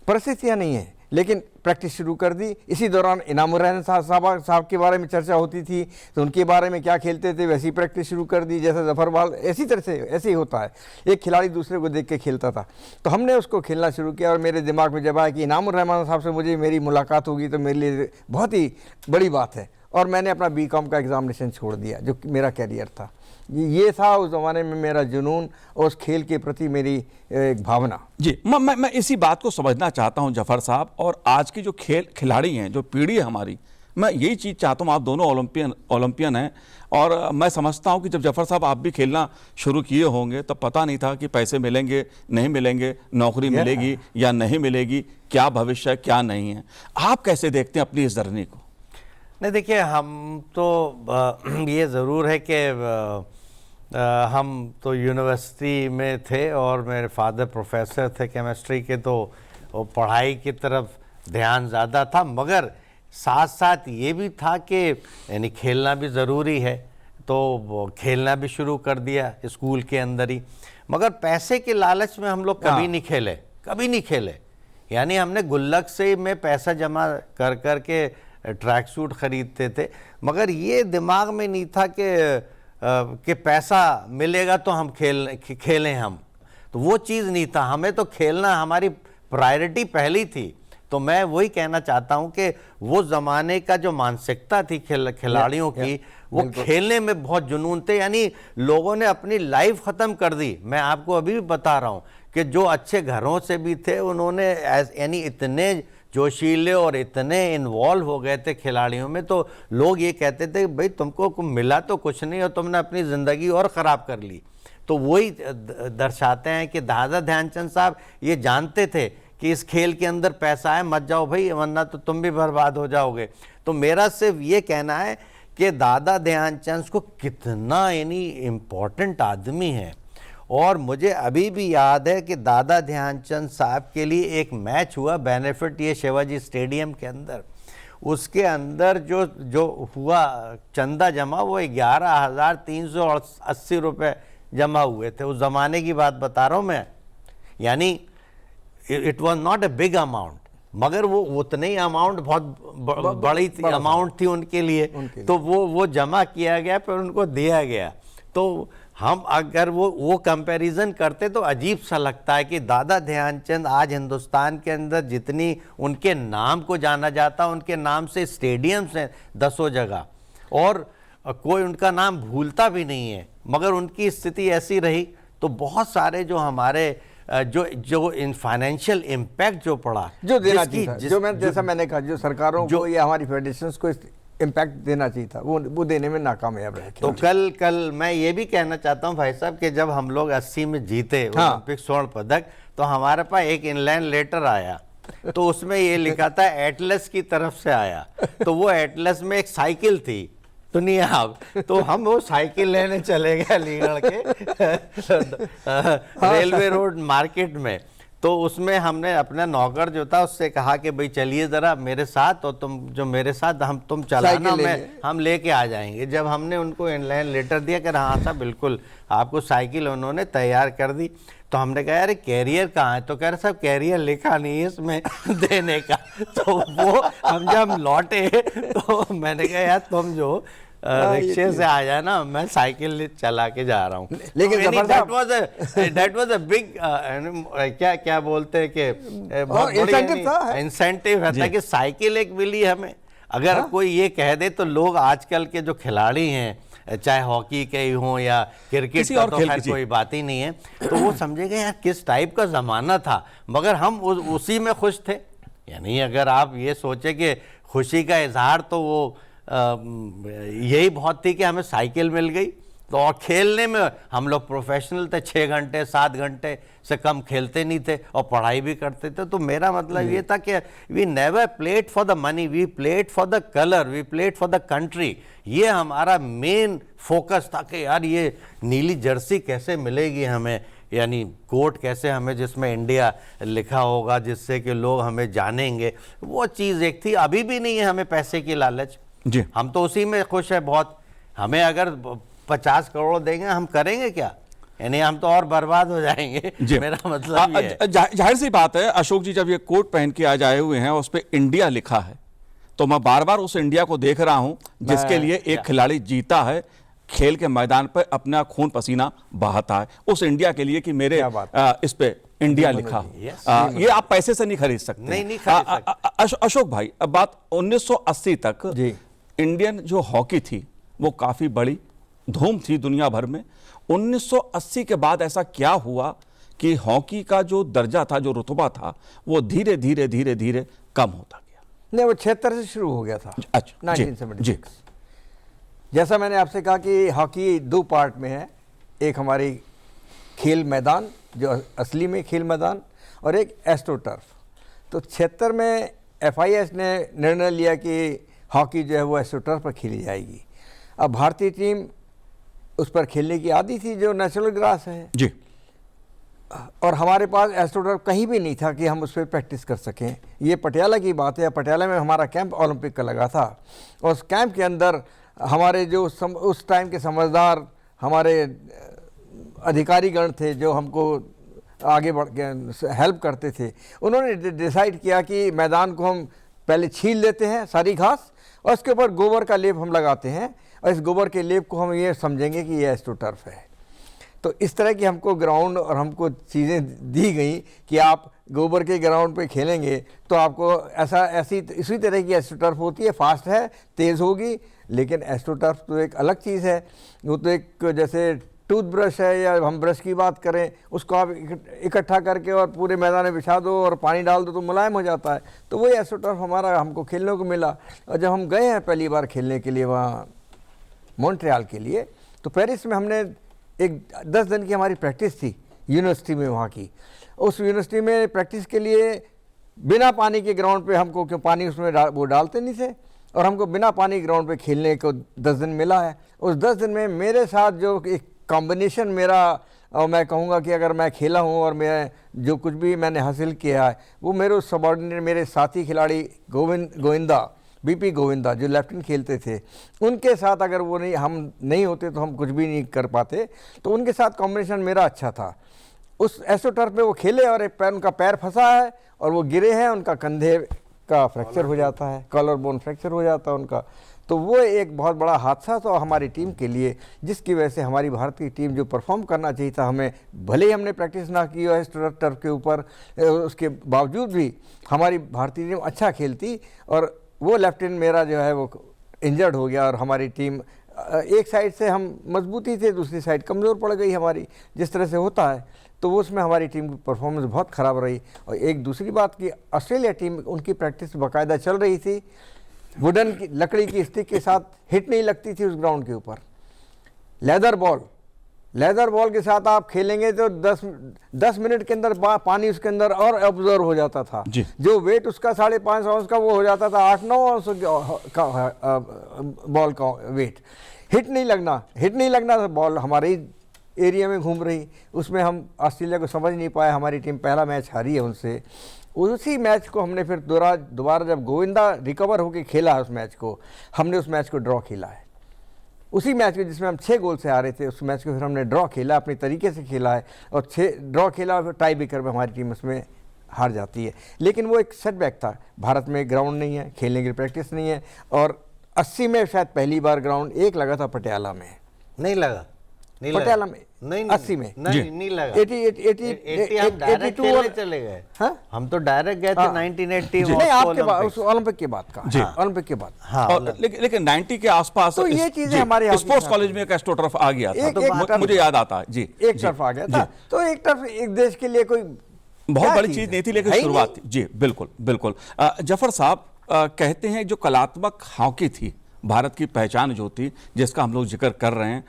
परिस्थितियाँ नहीं है, लेकिन प्रैक्टिस शुरू कर दी। इसी दौरान इनामुर रहमान साहब के बारे में चर्चा होती थी, तो उनके बारे में क्या खेलते थे वैसी प्रैक्टिस शुरू कर दी, जैसे जफरवाल, इसी तरह से ऐसे ही होता है, एक खिलाड़ी दूसरे को देख के खेलता था। तो हमने उसको खेलना शुरू किया, और मेरे दिमाग में जब आया कि इनामुर रहमान साहब से मेरी मुलाकात होगी तो मेरे लिए बहुत ही बड़ी बात है, और मैंने अपना बीकॉम का एग्ज़ामिनेशन छोड़ दिया जो मेरा कैरियर था। ये था उस ज़माने में मेरा जुनून और उस खेल के प्रति मेरी एक भावना। जी, मैं इसी बात को समझना चाहता हूं जफर साहब, और आज की जो खिलाड़ी हैं, जो पीढ़ी है हमारी, मैं यही चीज़ चाहता हूं। आप दोनों ओलंपियन हैं, और मैं समझता हूं कि जब जफर साहब आप भी खेलना शुरू किए होंगे तब पता नहीं था कि पैसे मिलेंगे नहीं मिलेंगे, नौकरी मिलेगी या नहीं मिलेगी, क्या भविष्य है क्या नहीं है। आप कैसे देखते हैं अपनी इस जर्नी को? नहीं, देखिए, हम तो ये ज़रूर है कि हम तो यूनिवर्सिटी में थे और मेरे फादर प्रोफेसर थे केमिस्ट्री के, तो पढ़ाई की तरफ ध्यान ज़्यादा था, मगर साथ साथ ये भी था कि यानी खेलना भी ज़रूरी है, तो खेलना भी शुरू कर दिया स्कूल के अंदर ही। मगर पैसे के लालच में हम लोग कभी नहीं खेले। यानी हमने गुल्लक से में पैसा जमा कर के ट्रैक सूट ख़रीदते थे, मगर ये दिमाग में नहीं था कि पैसा मिलेगा तो हम खेलें हम, तो वो चीज़ नहीं था। हमें तो खेलना, हमारी प्रायोरिटी पहली थी। तो मैं वही कहना चाहता हूं कि वो ज़माने का जो मानसिकता थी खिलाड़ियों की, वो खेलने में बहुत जुनून थे, यानी लोगों ने अपनी लाइफ ख़त्म कर दी। मैं आपको अभी भी बता रहा हूं कि जो अच्छे घरों से भी थे उन्होंने यानी इतने जोशीले और इतने इन्वॉल्व हो गए थे खिलाड़ियों में, तो लोग ये कहते थे भाई तुमको मिला तो कुछ नहीं और तुमने अपनी ज़िंदगी और ख़राब कर ली। तो वही दर्शाते हैं कि दादा ध्यानचंद साहब ये जानते थे कि इस खेल के अंदर पैसा है, मत जाओ भाई वरना तो तुम भी बर्बाद हो जाओगे। तो मेरा सिर्फ ये कहना है कि दादा ध्यानचंद को कितना यानी इम्पोर्टेंट आदमी है। और मुझे अभी भी याद है कि दादा ध्यानचंद साहब के लिए एक मैच हुआ बेनिफिट ये शिवाजी स्टेडियम के अंदर, उसके अंदर जो हुआ चंदा जमा वो 11,380 रुपये जमा हुए थे। उस ज़माने की बात बता रहा हूँ मैं, यानी it was not a big amount, मगर वो उतने ही अमाउंट बहुत बड़ी अमाउंट थी उनके लिए। तो वो जमा किया गया फिर उनको दिया गया। तो हम अगर वो कंपैरिजन करते तो अजीब सा लगता है कि दादा ध्यानचंद आज हिंदुस्तान के अंदर जितनी उनके नाम को जाना जाता, उनके नाम से स्टेडियम्स हैं 10 जगह और कोई उनका नाम भूलता भी नहीं है, मगर उनकी स्थिति ऐसी रही तो बहुत सारे जो हमारे जो इन फाइनेंशियल इम्पैक्ट जो पड़ा, जो देना चाहिए, जैसा मैंने कहा, जो सरकारों को या हमारी फेडरेशंस को इम्पैक्ट देना चाहिए था, वो देने में नाकामयाब रहे। तो कल मैं ये भी कहना चाहता हूँ भाई साहब कि जब हम लोग 80 में जीते ओलंपिक स्वर्ण पदक, तो हमारे पास एक इनलाइन लेटर आया, तो उसमें ये लिखा था एटलस की तरफ से आया। तो वो एटलस में एक साइकिल थी, सुनिए आप, तो हम वो साइकिल लेने चले गए अलीगढ़ के रेलवे रोड मार्केट में। तो उसमें हमने अपना नौकर जो था उससे कहा कि भाई चलिए ज़रा मेरे साथ, और तुम जो मेरे साथ तुम चलाना, हम लेके आ जाएंगे। जब हमने उनको इनलाइन लेटर दिया कि हाँ साहब बिल्कुल आपको साइकिल उन्होंने तैयार कर दी, तो हमने कहा अरे कैरियर कहाँ है, तो कह रहे साहब कैरियर लिखा नहीं है इसमें देने का। तो वो हम जब लौटे तो मैंने कहा यार तुम जो रिक्शे से आ जाए ना, मैं साइकिल चला के जा रहा हूँ। लेकिन दैट वाज अ बिग क्या बोलते हैं कि इंसेंटिव रहता है कि साइकिल एक मिली हमें। अगर कोई ये कह दे तो लोग आजकल के जो खिलाड़ी हैं, चाहे हॉकी के ही हों या क्रिकेट का, तो खैर कोई बात ही नहीं है, तो वो समझेंगे यार किस टाइप का ज़माना था, मगर हम उसी में खुश थे। यानी अगर आप ये सोचे कि खुशी का इजहार, तो वो यही बहुत थी कि हमें साइकिल मिल गई। तो और खेलने में हम लोग प्रोफेशनल थे, 6 घंटे 7 घंटे से कम खेलते नहीं थे और पढ़ाई भी करते थे। तो मेरा मतलब ये था कि we never played for the money, we played for the colour, we played for the country. ये हमारा मेन फोकस था कि यार ये नीली जर्सी कैसे मिलेगी हमें, यानी कोट कैसे हमें जिसमें इंडिया लिखा होगा, जिससे कि लोग हमें जानेंगे। वो चीज़ एक थी। अभी भी नहीं है हमें पैसे की लालच जी, हम तो उसी में खुश है बहुत। हमें अगर 50 करोड़ देंगे हम करेंगे क्या, यानी हम तो और बर्बाद हो जाएंगे। मेरा मतलब ये है। जाहिर सी बात है अशोक जी, जब ये कोट पहन के आज आए हुए हैं उस पर इंडिया लिखा है, तो मैं बार बार उस इंडिया को देख रहा हूं जिसके लिए एक खिलाड़ी जीता है, खेल के मैदान पर अपना खून पसीना बहाता है, उस इंडिया के लिए कि मेरे इस पे इंडिया लिखा हो। ये आप पैसे से नहीं खरीद सकते। नहीं खरीद सकते। अशोक भाई, अब बात 1980 तक इंडियन जो हॉकी थी वो काफी बड़ी धूम थी दुनिया भर में। 1980 के बाद ऐसा क्या हुआ कि हॉकी का जो दर्जा था, जो रुतबा था, वो धीरे धीरे धीरे धीरे कम होता गया? नहीं, वो 76 से शुरू हो गया था। अच्छा, 1976। जैसा मैंने आपसे कहा कि हॉकी 2 पार्ट में है, एक हमारी खेल मैदान जो असली में खेल मैदान, और एक एस्ट्रोटर्फ। तो 76 में FIS ने निर्णय लिया कि हॉकी जो है वो एस्ट्रोटर्फ पर खेली जाएगी। अब भारतीय टीम उस पर खेलने की आदी थी जो नेचुरल ग्रास है जी, और हमारे पास एस्ट्रोटर्फ कहीं भी नहीं था कि हम उस पर प्रैक्टिस कर सकें। ये पटियाला की बात है। पटियाला में हमारा कैंप ओलंपिक का लगा था, और उस कैंप के अंदर हमारे जो उस टाइम के समझदार हमारे अधिकारीगण थे जो हमको आगे बढ़ के हेल्प करते थे, उन्होंने डिसाइड किया कि मैदान को हम पहले छील देते हैं सारी घास, और इसके ऊपर गोबर का लेप हम लगाते हैं, और इस गोबर के लेप को हम ये समझेंगे कि ये एस्ट्रोटर्फ है। तो इस तरह की हमको ग्राउंड और हमको चीज़ें दी गई कि आप गोबर के ग्राउंड पे खेलेंगे तो आपको इसी तरह की एस्ट्रोटर्फ होती है, फास्ट है, तेज़ होगी। लेकिन एस्ट्रोटर्फ तो एक अलग चीज़ है, वो तो एक जैसे टूथब्रश है या हम ब्रश की बात करें, उसको आप इकट्ठा करके और पूरे मैदान में बिछा दो और पानी डाल दो तो मुलायम हो जाता है। तो वही एस्ट्रोटर्फ हमारा हमको खेलने को मिला। और जब हम गए हैं पहली बार खेलने के लिए वहाँ मॉन्ट्रियल के लिए, तो पेरिस में हमने एक 10 दिन की हमारी प्रैक्टिस थी यूनिवर्सिटी में वहाँ की। उस यूनिवर्सिटी में प्रैक्टिस के लिए बिना पानी के ग्राउंड पे हमको, क्यों पानी उसमें वो डालते नहीं थे, और हमको बिना पानी ग्राउंड पे खेलने को 10 दिन मिला है। उस 10 दिन में मेरे साथ जो एक कॉम्बिनेशन मेरा, और मैं कहूँगा कि अगर मैं खेला हूँ और मैं जो कुछ भी मैंने हासिल किया है वो मेरे सबॉर्डिनेट, मेरे साथी खिलाड़ी गोविंदा, बीपी गोविंदा जो लेफ्टिनेंट खेलते थे, उनके साथ अगर वो नहीं, हम नहीं होते तो हम कुछ भी नहीं कर पाते। तो उनके साथ कॉम्बिनेशन मेरा अच्छा था। उस एस्ट्रोटर्फ पे वो खेले और उनका पैर फंसा है और वो गिरे हैं, उनका कंधे का फ्रैक्चर हो जाता है, कॉलर बोन फ्रैक्चर हो जाता है उनका। तो वो एक बहुत बड़ा हादसा था हमारी टीम के लिए, जिसकी वजह से हमारी भारत की टीम जो परफॉर्म करना चाहिए था, हमें भले ही हमने प्रैक्टिस ना की हो एस्ट्रोटर्फ के ऊपर, उसके बावजूद भी हमारी भारतीय टीम अच्छा खेलती। और वो लेफ्टिनेंट मेरा जो है वो इंजर्ड हो गया और हमारी टीम एक साइड से हम मजबूती थे, दूसरी साइड कमज़ोर पड़ गई हमारी, जिस तरह से होता है। तो वो उसमें हमारी टीम की परफॉर्मेंस बहुत ख़राब रही। और एक दूसरी बात कि ऑस्ट्रेलिया टीम, उनकी प्रैक्टिस बाकायदा चल रही थी, वुडन की लकड़ी की स्टिक के साथ हिट नहीं लगती थी उस ग्राउंड के ऊपर। लेदर बॉल के साथ आप खेलेंगे तो 10 मिनट के अंदर पानी उसके अंदर और ऑब्जर्व हो जाता था। जो वेट उसका 5.5 आउंस का वो हो जाता था 8-9 आउंस का बॉल का वेट। हिट नहीं लगना था, बॉल हमारे ही एरिया में घूम रही। उसमें हम ऑस्ट्रेलिया को समझ नहीं पाए, हमारी टीम पहला मैच हारी है उनसे। उसी मैच को हमने फिर दोबारा जब गोविंदा रिकवर होकर खेला उस मैच को, हमने उस मैच को ड्रॉ खेला है। उसी मैच में जिसमें हम 6 गोल से हारे थे, उस मैच को फिर हमने ड्रॉ खेला, अपने तरीके से खेला है और 6 ड्रॉ खेला, फिर टाई ब्रेकर में हमारी टीम उसमें हार जाती है। लेकिन वो एक सेटबैक था, भारत में ग्राउंड नहीं है, खेलने की प्रैक्टिस नहीं है। और 80 में शायद पहली बार ग्राउंड एक लगा था पटियाला में, नहीं लगा, पटियाला में नहीं 80 में नहीं लगा। 80 हम डायरेक्ट खेलने चले गए। हाँ? हम तो डायरेक्ट गए थे 1980 नहीं, आपके बाद उस ओलंपिक के बाद का, ओलंपिक के बाद। हाँ, और लेकिन 90 के आसपास तो ये चीजें हमारे स्पोर्ट्स कॉलेज में एक एस्ट्रोटर्फ आ गया था, तो मुझे याद आता है जी, एक तरफ आ गया था। तो एक तरफ एक देश के लिए कोई बहुत बड़ी चीज नहीं थी, लेकिन शुरुआत थी जी। बिल्कुल जफर साहब कहते हैं जो कलात्मक हॉकी थी, भारत की पहचान जो थी, जिसका हम लोग जिक्र कर रहे हैं,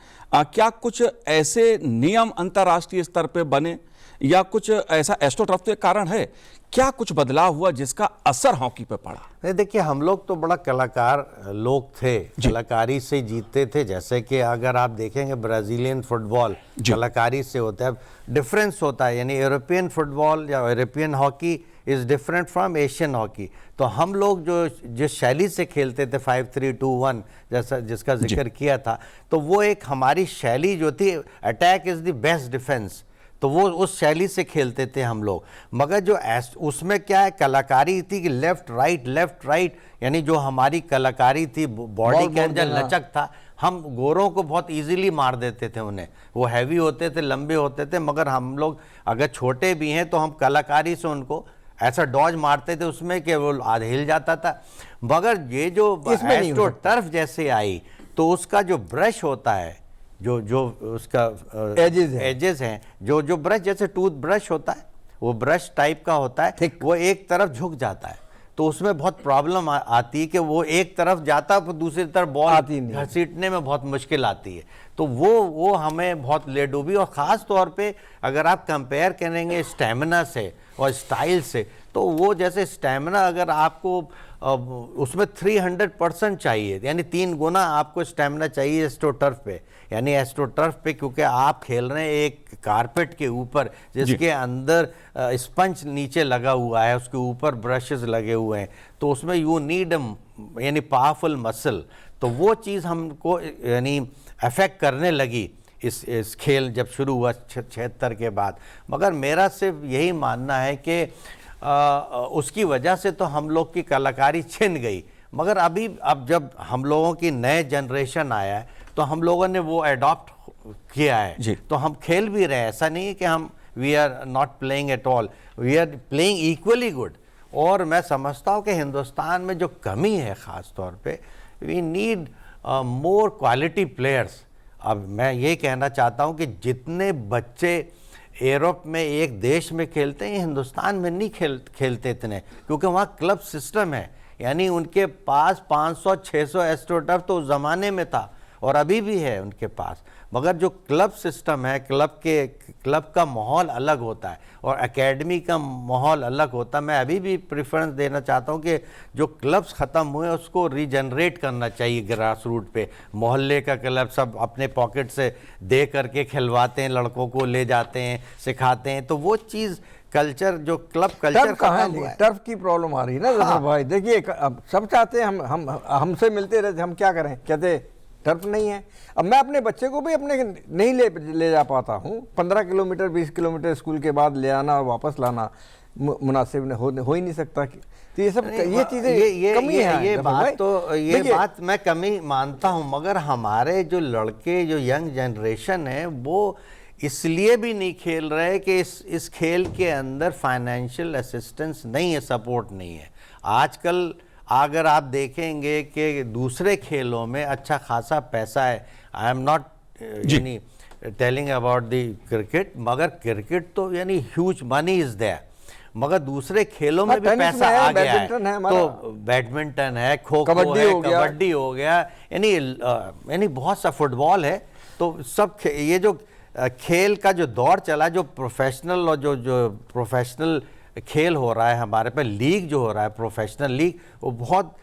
क्या कुछ ऐसे नियम अंतर्राष्ट्रीय स्तर पे बने या कुछ ऐसा एस्ट्रोटर्फ के कारण है, क्या कुछ बदलाव हुआ जिसका असर हॉकी पे पड़ा? नहीं, देखिए हम लोग तो बड़ा कलाकार लोग थे, कलाकारी से जीतते थे। जैसे कि अगर आप देखेंगे ब्राजीलियन फुटबॉल कलाकारी से होता है, डिफरेंस होता है। यानी यूरोपियन फुटबॉल या European hockey is different from Asian hockey. तो हम लोग जो जिस शैली से खेलते थे 5-3-2-1 जैसा जिसका जिक्र किया था, तो वो एक हमारी शैली जो थी, attack is the best defence, तो वो उस शैली से खेलते थे हम लोग। मगर जो उसमें क्या है, कलाकारी थी कि लेफ्ट राइट, यानी जो हमारी कलाकारी थी, बॉडी के अंदर लचक था। हम गोरों को बहुत इजीली मार देते थे उन्हें, वो हैवी होते थे, लंबे होते थे, मगर हम लोग अगर छोटे भी हैं तो हम कलाकारी से उनको ऐसा डॉज मारते थे उसमें कि वो आधे हिल जाता था। मगर ये जो एस्ट्रोटर्फ जैसे आई तो उसका जो ब्रश होता है, जो उसका एजेस हैं, जो ब्रश जैसे टूथ ब्रश होता है, वो ब्रश टाइप का होता है, वो एक तरफ झुक जाता है। तो उसमें बहुत प्रॉब्लम आती है कि वो एक तरफ जाता है, दूसरी तरफ बॉल घसीटने में बहुत मुश्किल आती है। तो वो हमें बहुत ले डूबी। और ख़ास तौर पे अगर आप कंपेयर करेंगे स्टेमिना से और स्टाइल से, तो वो जैसे स्टेमिना अगर आपको उसमें 300% चाहिए, यानी 3 गुना आपको स्टेमिना चाहिए एस्ट्रोटर्फ पे। यानी एस्ट्रोटर्फ पे क्योंकि आप खेल रहे हैं एक कारपेट के ऊपर जिसके अंदर स्पंज नीचे लगा हुआ है, उसके ऊपर ब्रशेस लगे हुए हैं, तो उसमें यू नीड यानी पावरफुल मसल। तो वो चीज़ हमको यानी अफेक्ट करने लगी इस खेल जब शुरू हुआ 76 के बाद। मगर मेरा सिर्फ यही मानना है कि उसकी वजह से तो हम लोग की कलाकारी छिन गई। मगर अब जब हम लोगों की नए जनरेशन आया है तो हम लोगों ने वो अडॉप्ट किया है। जी। तो हम खेल भी रहे हैं, ऐसा नहीं है कि हम we are not playing at all, we are playing equally good. और मैं समझता हूँ कि हिंदुस्तान में जो कमी है ख़ास तौर पे, we need more quality players. अब मैं ये कहना चाहता हूँ कि जितने बच्चे यूरोप में एक देश में खेलते हैं, हिंदुस्तान में नहीं खेलते इतने, क्योंकि वहाँ क्लब सिस्टम है। यानी उनके पास 500-600 एस्ट्रोटर्फ तो उस ज़माने में था और अभी भी है उनके पास, मगर जो क्लब सिस्टम है, क्लब का माहौल अलग होता है और एकेडमी का माहौल अलग होता है। मैं अभी भी प्रेफरेंस देना चाहता हूँ कि जो क्लब्स ख़त्म हुए उसको रीजनरेट करना चाहिए ग्रास रूट पे। मोहल्ले का क्लब सब अपने पॉकेट से दे करके खिलवाते हैं, लड़कों को ले जाते हैं, सिखाते हैं, तो वो चीज़ कल्चर, जो क्लब कल्चर कहाँ है, टर्फ की प्रॉब्लम आ रही है ना जफर भाई। देखिए अब सब चाहते हैं, हम हमसे मिलते रहते, हम क्या करें, कहते टर्फ नहीं है। अब मैं अपने बच्चे को भी अपने नहीं ले जा पाता हूँ। 15 किलोमीटर 20 किलोमीटर स्कूल के बाद ले आना और वापस लाना मुनासिब हो ही नहीं सकता। तो ये सब ये चीज़ें कमी है। ये बात तो ये बात मैं कमी मानता हूँ, मगर हमारे जो लड़के, जो यंग जनरेशन है, वो इसलिए भी नहीं खेल रहे कि इस खेल के अंदर फाइनेंशियल असिस्टेंस नहीं है, सपोर्ट नहीं है। आजकल अगर आप देखेंगे कि दूसरे खेलों में अच्छा खासा पैसा है। आई एम नॉट यानी टेलिंग अबाउट द क्रिकेट, मगर क्रिकेट तो यानी ह्यूज मनी इज देयर, मगर दूसरे खेलों में भी पैसा आ गया है। तो बैडमिंटन है, खो खो है, कबड्डी हो गया, यानी बहुत सा, फुटबॉल है। तो सब ये जो खेल का जो दौर चला, जो प्रोफेशनल और जो प्रोफेशनल खेल हो रहा है हमारे पे, लीग जो हो रहा है, प्रोफेशनल लीग, वो बहुत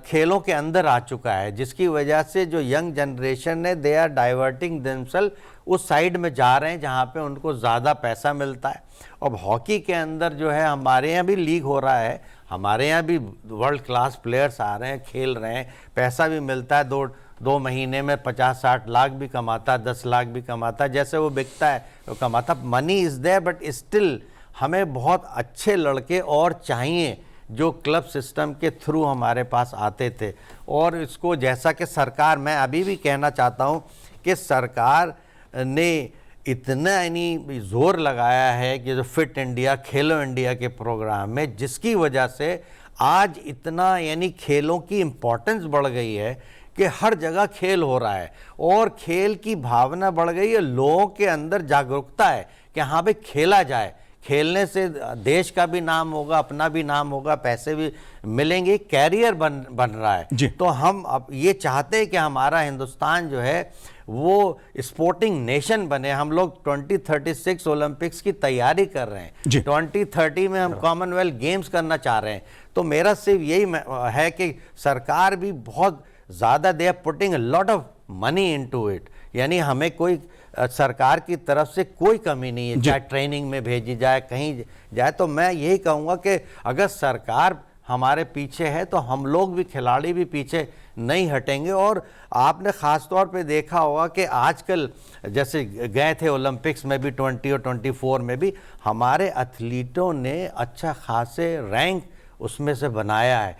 खेलों के अंदर आ चुका है, जिसकी वजह से जो यंग जनरेशन है, दे आर डाइवर्टिंग देमसेल्फ, उस साइड में जा रहे हैं जहाँ पे उनको ज़्यादा पैसा मिलता है। अब हॉकी के अंदर जो है, हमारे यहाँ भी लीग हो रहा है, हमारे यहाँ भी वर्ल्ड क्लास प्लेयर्स आ रहे हैं, खेल रहे हैं, पैसा भी मिलता है। दो महीने में 50-60 लाख भी कमाता है, 10 लाख भी कमाता है, जैसे वो बिकता है वो कमाता। Money is there, but still हमें बहुत अच्छे लड़के और चाहिए जो क्लब सिस्टम के थ्रू हमारे पास आते थे। और इसको जैसा कि सरकार, मैं अभी भी कहना चाहता हूँ कि सरकार ने इतना यानी जोर लगाया है कि जो फिट इंडिया, खेलो इंडिया के प्रोग्राम में, जिसकी वजह से आज इतना यानी खेलों की इम्पोर्टेंस बढ़ गई है कि हर जगह खेल हो रहा है और खेल की भावना बढ़ गई है। लोगों के अंदर जागरूकता है कि हाँ भाई खेला जाए, खेलने से देश का भी नाम होगा, अपना भी नाम होगा, पैसे भी मिलेंगे, कैरियर बन रहा है। तो हम अब ये चाहते हैं कि हमारा हिंदुस्तान जो है वो स्पोर्टिंग नेशन बने। हम लोग 2036 ओलंपिक्स की तैयारी कर रहे हैं, 2030 में हम कॉमनवेल्थ गेम्स करना चाह रहे हैं। तो मेरा सिर्फ यही है कि सरकार भी बहुत ज़्यादा, they are putting a lot of money into it. यानी हमें कोई सरकार की तरफ से कोई कमी नहीं है, चाहे ट्रेनिंग में भेजी जाए, कहीं जाए। तो मैं यही कहूँगा कि अगर सरकार हमारे पीछे है तो हम लोग भी, खिलाड़ी भी पीछे नहीं हटेंगे। और आपने ख़ास तौर पे देखा होगा कि आजकल जैसे गए थे ओलंपिक्स में भी 20 और 24 में भी, हमारे एथलीटों ने अच्छा खासे रैंक उसमें से बनाया है।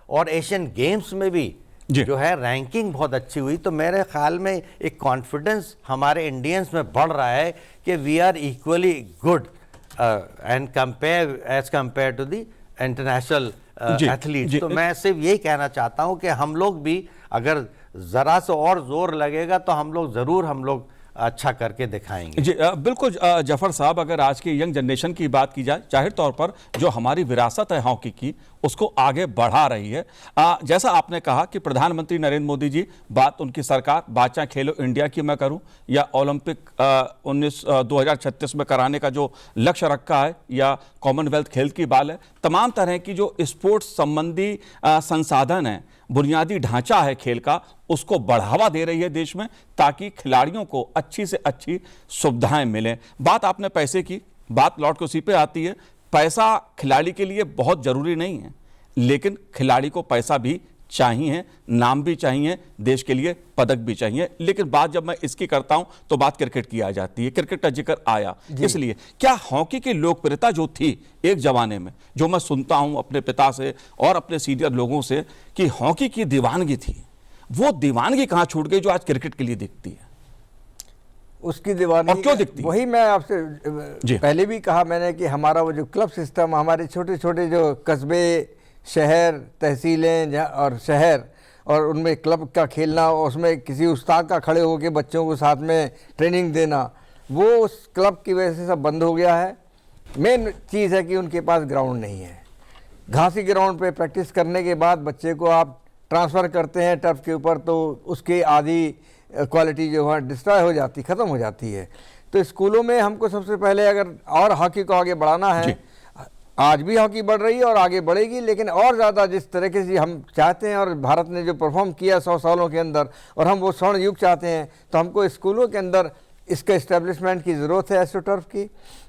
और एशियन गेम्स में भी जो है रैंकिंग बहुत अच्छी हुई। तो मेरे ख्याल में एक कॉन्फिडेंस हमारे इंडियंस में बढ़ रहा है कि we are equally good and as compare to the international athlete. तो मैं सिर्फ यही कहना चाहता हूं कि हम लोग भी, अगर ज़रा सा और जोर लगेगा तो हम लोग अच्छा करके दिखाएंगे। जी बिल्कुल जफर साहब, अगर आज की यंग जनरेशन की बात की जाए, जाहिर तौर पर जो हमारी विरासत है हॉकी की, उसको आगे बढ़ा रही है। जैसा आपने कहा कि प्रधानमंत्री नरेंद्र मोदी जी, बात उनकी सरकार, बात चाहे खेलो इंडिया की मैं करूं या ओलंपिक 2036 में कराने का जो लक्ष्य रखा है, या कॉमनवेल्थ खेल की बात है, तमाम तरह की जो स्पोर्ट्स संबंधी संसाधन है, बुनियादी ढांचा है खेल का, उसको बढ़ावा दे रही है देश में, ताकि खिलाड़ियों को अच्छी से अच्छी सुविधाएं मिलें। बात आपने पैसे की, बात लौट के उसी पे आती है। पैसा खिलाड़ी के लिए बहुत जरूरी नहीं है, लेकिन खिलाड़ी को पैसा भी चाहिए, नाम भी चाहिए, देश के लिए पदक भी चाहिए। लेकिन बात जब मैं इसकी करता हूं तो बात क्रिकेट की आ जाती है, क्रिकेट का जिक्र आया। इसलिए क्या हॉकी की लोकप्रियता जो थी एक जमाने में, जो मैं सुनता हूं अपने पिता से और अपने सीनियर लोगों से कि हॉकी की दीवानगी थी, वो दीवानगी कहां छूट गई जो आज क्रिकेट के लिए दिखती है? उसकी दीवानी और क्यों दिखती है? वही मैं आपसे जी। पहले भी कहा मैंने कि हमारा वो जो क्लब सिस्टम, हमारे छोटे छोटे जो कस्बे, शहर, तहसीलें और शहर, और उनमें क्लब का खेलना, उसमें किसी उस्ताद का खड़े होकर बच्चों को साथ में ट्रेनिंग देना, वो उस क्लब की वजह से सब बंद हो गया है। मेन चीज़ है कि उनके पास ग्राउंड नहीं है। घासी ग्राउंड पे प्रैक्टिस करने के बाद बच्चे को आप ट्रांसफ़र करते हैं टर्फ के ऊपर, तो उसकी आधी क्वालिटी जो है डिस्ट्रॉय हो जाती, ख़त्म हो जाती है। तो स्कूलों में हमको सबसे पहले अगर और हॉकी को आगे बढ़ाना है, आज भी हॉकी बढ़ रही है और आगे बढ़ेगी, लेकिन और ज़्यादा जिस तरीके से हम चाहते हैं, और भारत ने जो परफॉर्म किया 100 सालों के अंदर, और हम वो स्वर्ण युग चाहते हैं, तो हमको स्कूलों के अंदर इसके इस्टेब्लिशमेंट की ज़रूरत है, एस्ट्रोटर्फ की,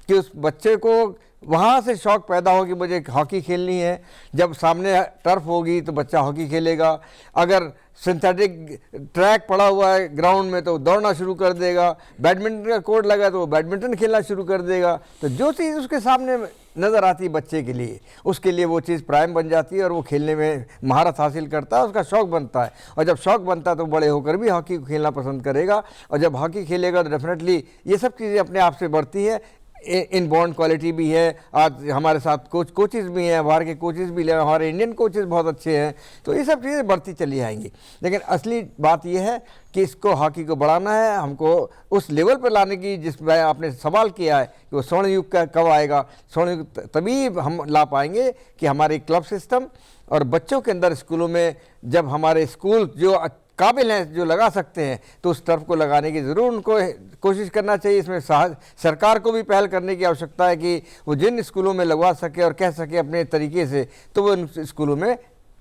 कि उस बच्चे को वहाँ से शौक़ पैदा हो कि मुझे हॉकी खेलनी है। जब सामने टर्फ होगी तो बच्चा हॉकी खेलेगा। अगर सिंथेटिक ट्रैक पड़ा हुआ है ग्राउंड में तो दौड़ना शुरू कर देगा। बैडमिंटन का कोर्ट लगा तो वो बैडमिंटन खेलना शुरू कर देगा। तो जो चीज़ उसके सामने नज़र आती है बच्चे के लिए, उसके लिए वो चीज़ प्राइम बन जाती है और वो खेलने में महारत हासिल करता है, उसका शौक़ बनता है। और जब शौक़ बनता है तो बड़े होकर भी हॉकी को खेलना पसंद करेगा, और जब हॉकी खेलेगा तो डेफिनेटली ये सब चीज़ें अपने आप से बढ़ती है। इन बॉन्ड क्वालिटी भी है। आज हमारे साथ कोचेज़ भी हैं, बाहर के कोचेज़ भी हैं, हमारे इंडियन कोचेज़ बहुत अच्छे हैं। तो ये सब चीज़ें बढ़ती चली आएंगी। लेकिन असली बात यह है कि इसको हॉकी को बढ़ाना है, हमको उस लेवल पर लाने की, जिसमें आपने सवाल किया है कि वो स्वर्ण युग का कब आएगा। स्वर्ण युग तभी हम ला पाएंगे कि हमारे क्लब सिस्टम और बच्चों के अंदर स्कूलों में, जब हमारे स्कूल जो काबिल हैं, जो लगा सकते हैं, तो उस टर्फ को लगाने की ज़रूर उनको कोशिश करना चाहिए। इसमें सरकार को भी पहल करने की आवश्यकता है कि वो जिन स्कूलों में लगवा सके और कह सके अपने तरीके से, तो वो उन स्कूलों में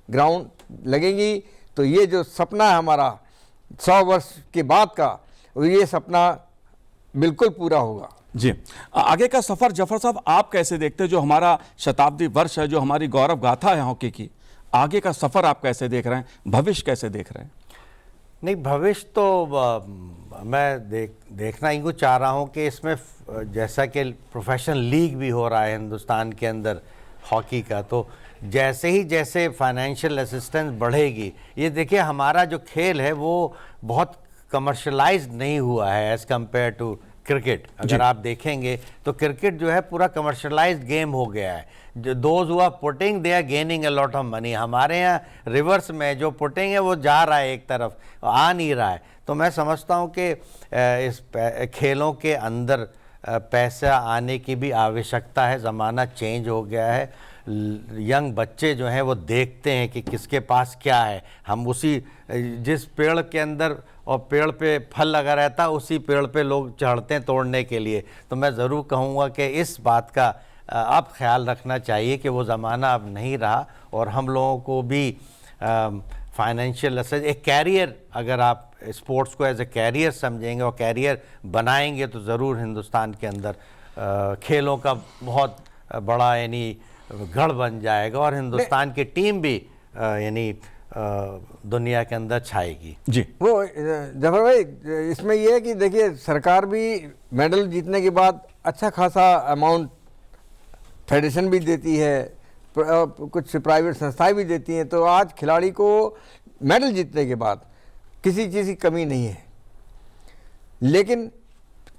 ग्राउंड लगेंगी। तो ये जो सपना है हमारा 100 वर्ष के बाद का, ये सपना बिल्कुल पूरा होगा। जी, आगे का सफ़र जफर साहब आप कैसे देखते हैं? जो हमारा शताब्दी वर्ष है, जो हमारी गौरव गाथा है हॉकी की, आगे का सफ़र आप कैसे देख रहे हैं? भविष्य कैसे देख रहे हैं? नहीं, भविष्य तो मैं देखना ही कुछ चाह रहा हूँ कि इसमें जैसा कि प्रोफेशनल लीग भी हो रहा है हिंदुस्तान के अंदर हॉकी का, तो जैसे फाइनेंशियल असिस्टेंस बढ़ेगी, ये देखिए हमारा जो खेल है वो बहुत कमर्शलाइज्ड नहीं हुआ है एज़ कम्पेयर टू क्रिकेट। अगर आप देखेंगे तो क्रिकेट जो है पूरा कमर्शलाइज्ड गेम हो गया है। जो दोज हुआ putting, they are gaining a lot of money. हमारे यहाँ रिवर्स में जो पुटिंग है वो जा रहा है एक तरफ, आ नहीं रहा है। तो मैं समझता हूँ कि इस खेलों के अंदर पैसा आने की भी आवश्यकता है। ज़माना चेंज हो गया है। यंग बच्चे जो हैं वो देखते हैं कि किसके पास क्या है। हम उसी जिस पेड़ के अंदर और पेड़ पे फल लगा रहता है, उसी पेड़ पे लोग चढ़ते हैं तोड़ने के लिए। तो मैं ज़रूर कहूँगा कि इस बात का अब ख्याल रखना चाहिए कि वो ज़माना अब नहीं रहा, और हम लोगों को भी फाइनेंशियल असेस, एक कैरियर, अगर आप स्पोर्ट्स को एज ए कैरियर समझेंगे और कैरियर बनाएंगे तो ज़रूर हिंदुस्तान के अंदर खेलों का बहुत बड़ा यानी गढ़ बन जाएगा, और हिंदुस्तान की टीम भी यानी दुनिया के अंदर छाएगी। जी, वो जफर भाई, इसमें यह है कि देखिए सरकार भी मेडल जीतने के बाद अच्छा खासा अमाउंट फेडरेशन भी देती है, कुछ प्राइवेट संस्थाएं भी देती हैं। तो आज खिलाड़ी को मेडल जीतने के बाद किसी चीज़ की कमी नहीं है, लेकिन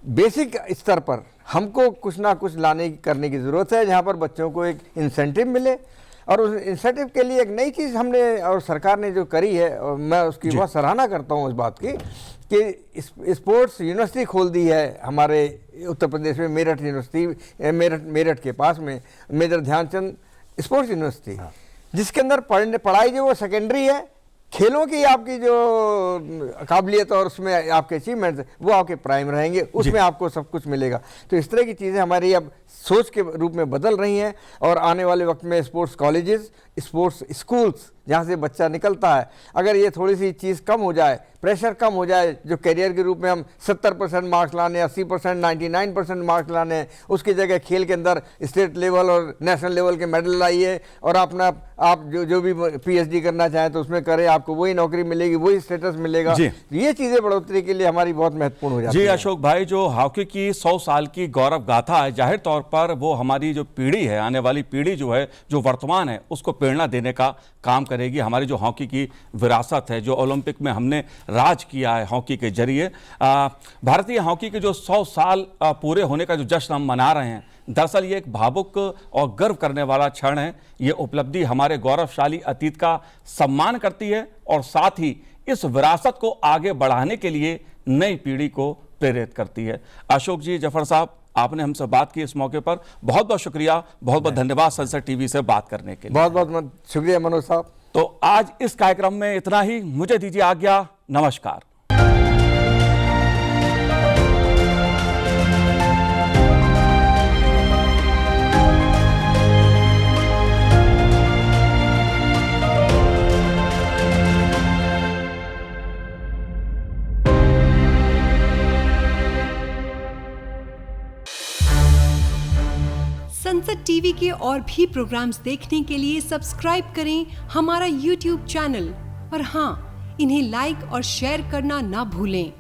बेसिक स्तर पर हमको कुछ ना कुछ करने की ज़रूरत है, जहाँ पर बच्चों को एक इंसेंटिव मिले। और उस इंसेंटिव के लिए एक नई चीज़ हमने और सरकार ने जो करी है, और मैं उसकी बहुत सराहना करता हूँ इस बात की, कि स्पोर्ट्स यूनिवर्सिटी खोल दी है हमारे उत्तर प्रदेश में। मेरठ यूनिवर्सिटी, मेरठ के पास में मेजर ध्यानचंद स्पोर्ट्स यूनिवर्सिटी, जिसके अंदर पढ़ाई जो वो सेकेंडरी है, खेलों की आपकी जो काबिलियत और उसमें आपके अचीवमेंट्स वो आपके प्राइम रहेंगे, उसमें आपको सब कुछ मिलेगा। तो इस तरह की चीज़ें हमारी अब सोच के रूप में बदल रही हैं, और आने वाले वक्त में स्पोर्ट्स कॉलेजेस, स्पोर्ट्स स्कूल्स, जहाँ से बच्चा निकलता है, अगर ये थोड़ी सी चीज़ कम हो जाए, प्रेशर कम हो जाए, जो करियर के रूप में हम 70% मार्क्स लाने, 80%, 99% मार्क्स लाने, उसकी जगह खेल के अंदर स्टेट लेवल और नेशनल लेवल के मेडल लाइए, और अपना आप जो भी PhD करना चाहें तो उसमें करें, आपको वही नौकरी मिलेगी, वही स्टेटस मिलेगा। ये चीज़ें बढ़ोतरी के लिए हमारी बहुत महत्वपूर्ण हो जाती है। जी अशोक भाई, जो हॉकी की 100 साल की गौरव गाथा है, जाहिर तौर पर वो हमारी जो पीढ़ी है, आने वाली पीढ़ी जो है, जो वर्तमान है, उसको प्रेरणा देने का काम करेगी। हमारी जो हॉकी की विरासत है, जो ओलंपिक में हमने राज किया है हॉकी के जरिए, भारतीय हॉकी के जो 100 साल पूरे होने का जो जश्न हम मना रहे हैं, दरअसल ये एक भावुक और गर्व करने वाला क्षण है। ये उपलब्धि हमारे गौरवशाली अतीत का सम्मान करती है और साथ ही इस विरासत को आगे बढ़ाने के लिए नई पीढ़ी को प्रेरित करती है। अशोक जी, जफर साहब, आपने हमसे बात की इस मौके पर, बहुत बहुत शुक्रिया, बहुत बहुत धन्यवाद संसद टीवी से बात करने के लिए। बहुत बहुत शुक्रिया मनोज साहब। तो आज इस कार्यक्रम में इतना ही, मुझे दीजिए आज्ञा, नमस्कार। संसद टीवी के और भी प्रोग्राम्स देखने के लिए सब्सक्राइब करें हमारा YouTube चैनल और हाँ, इन्हें लाइक और शेयर करना ना भूलें।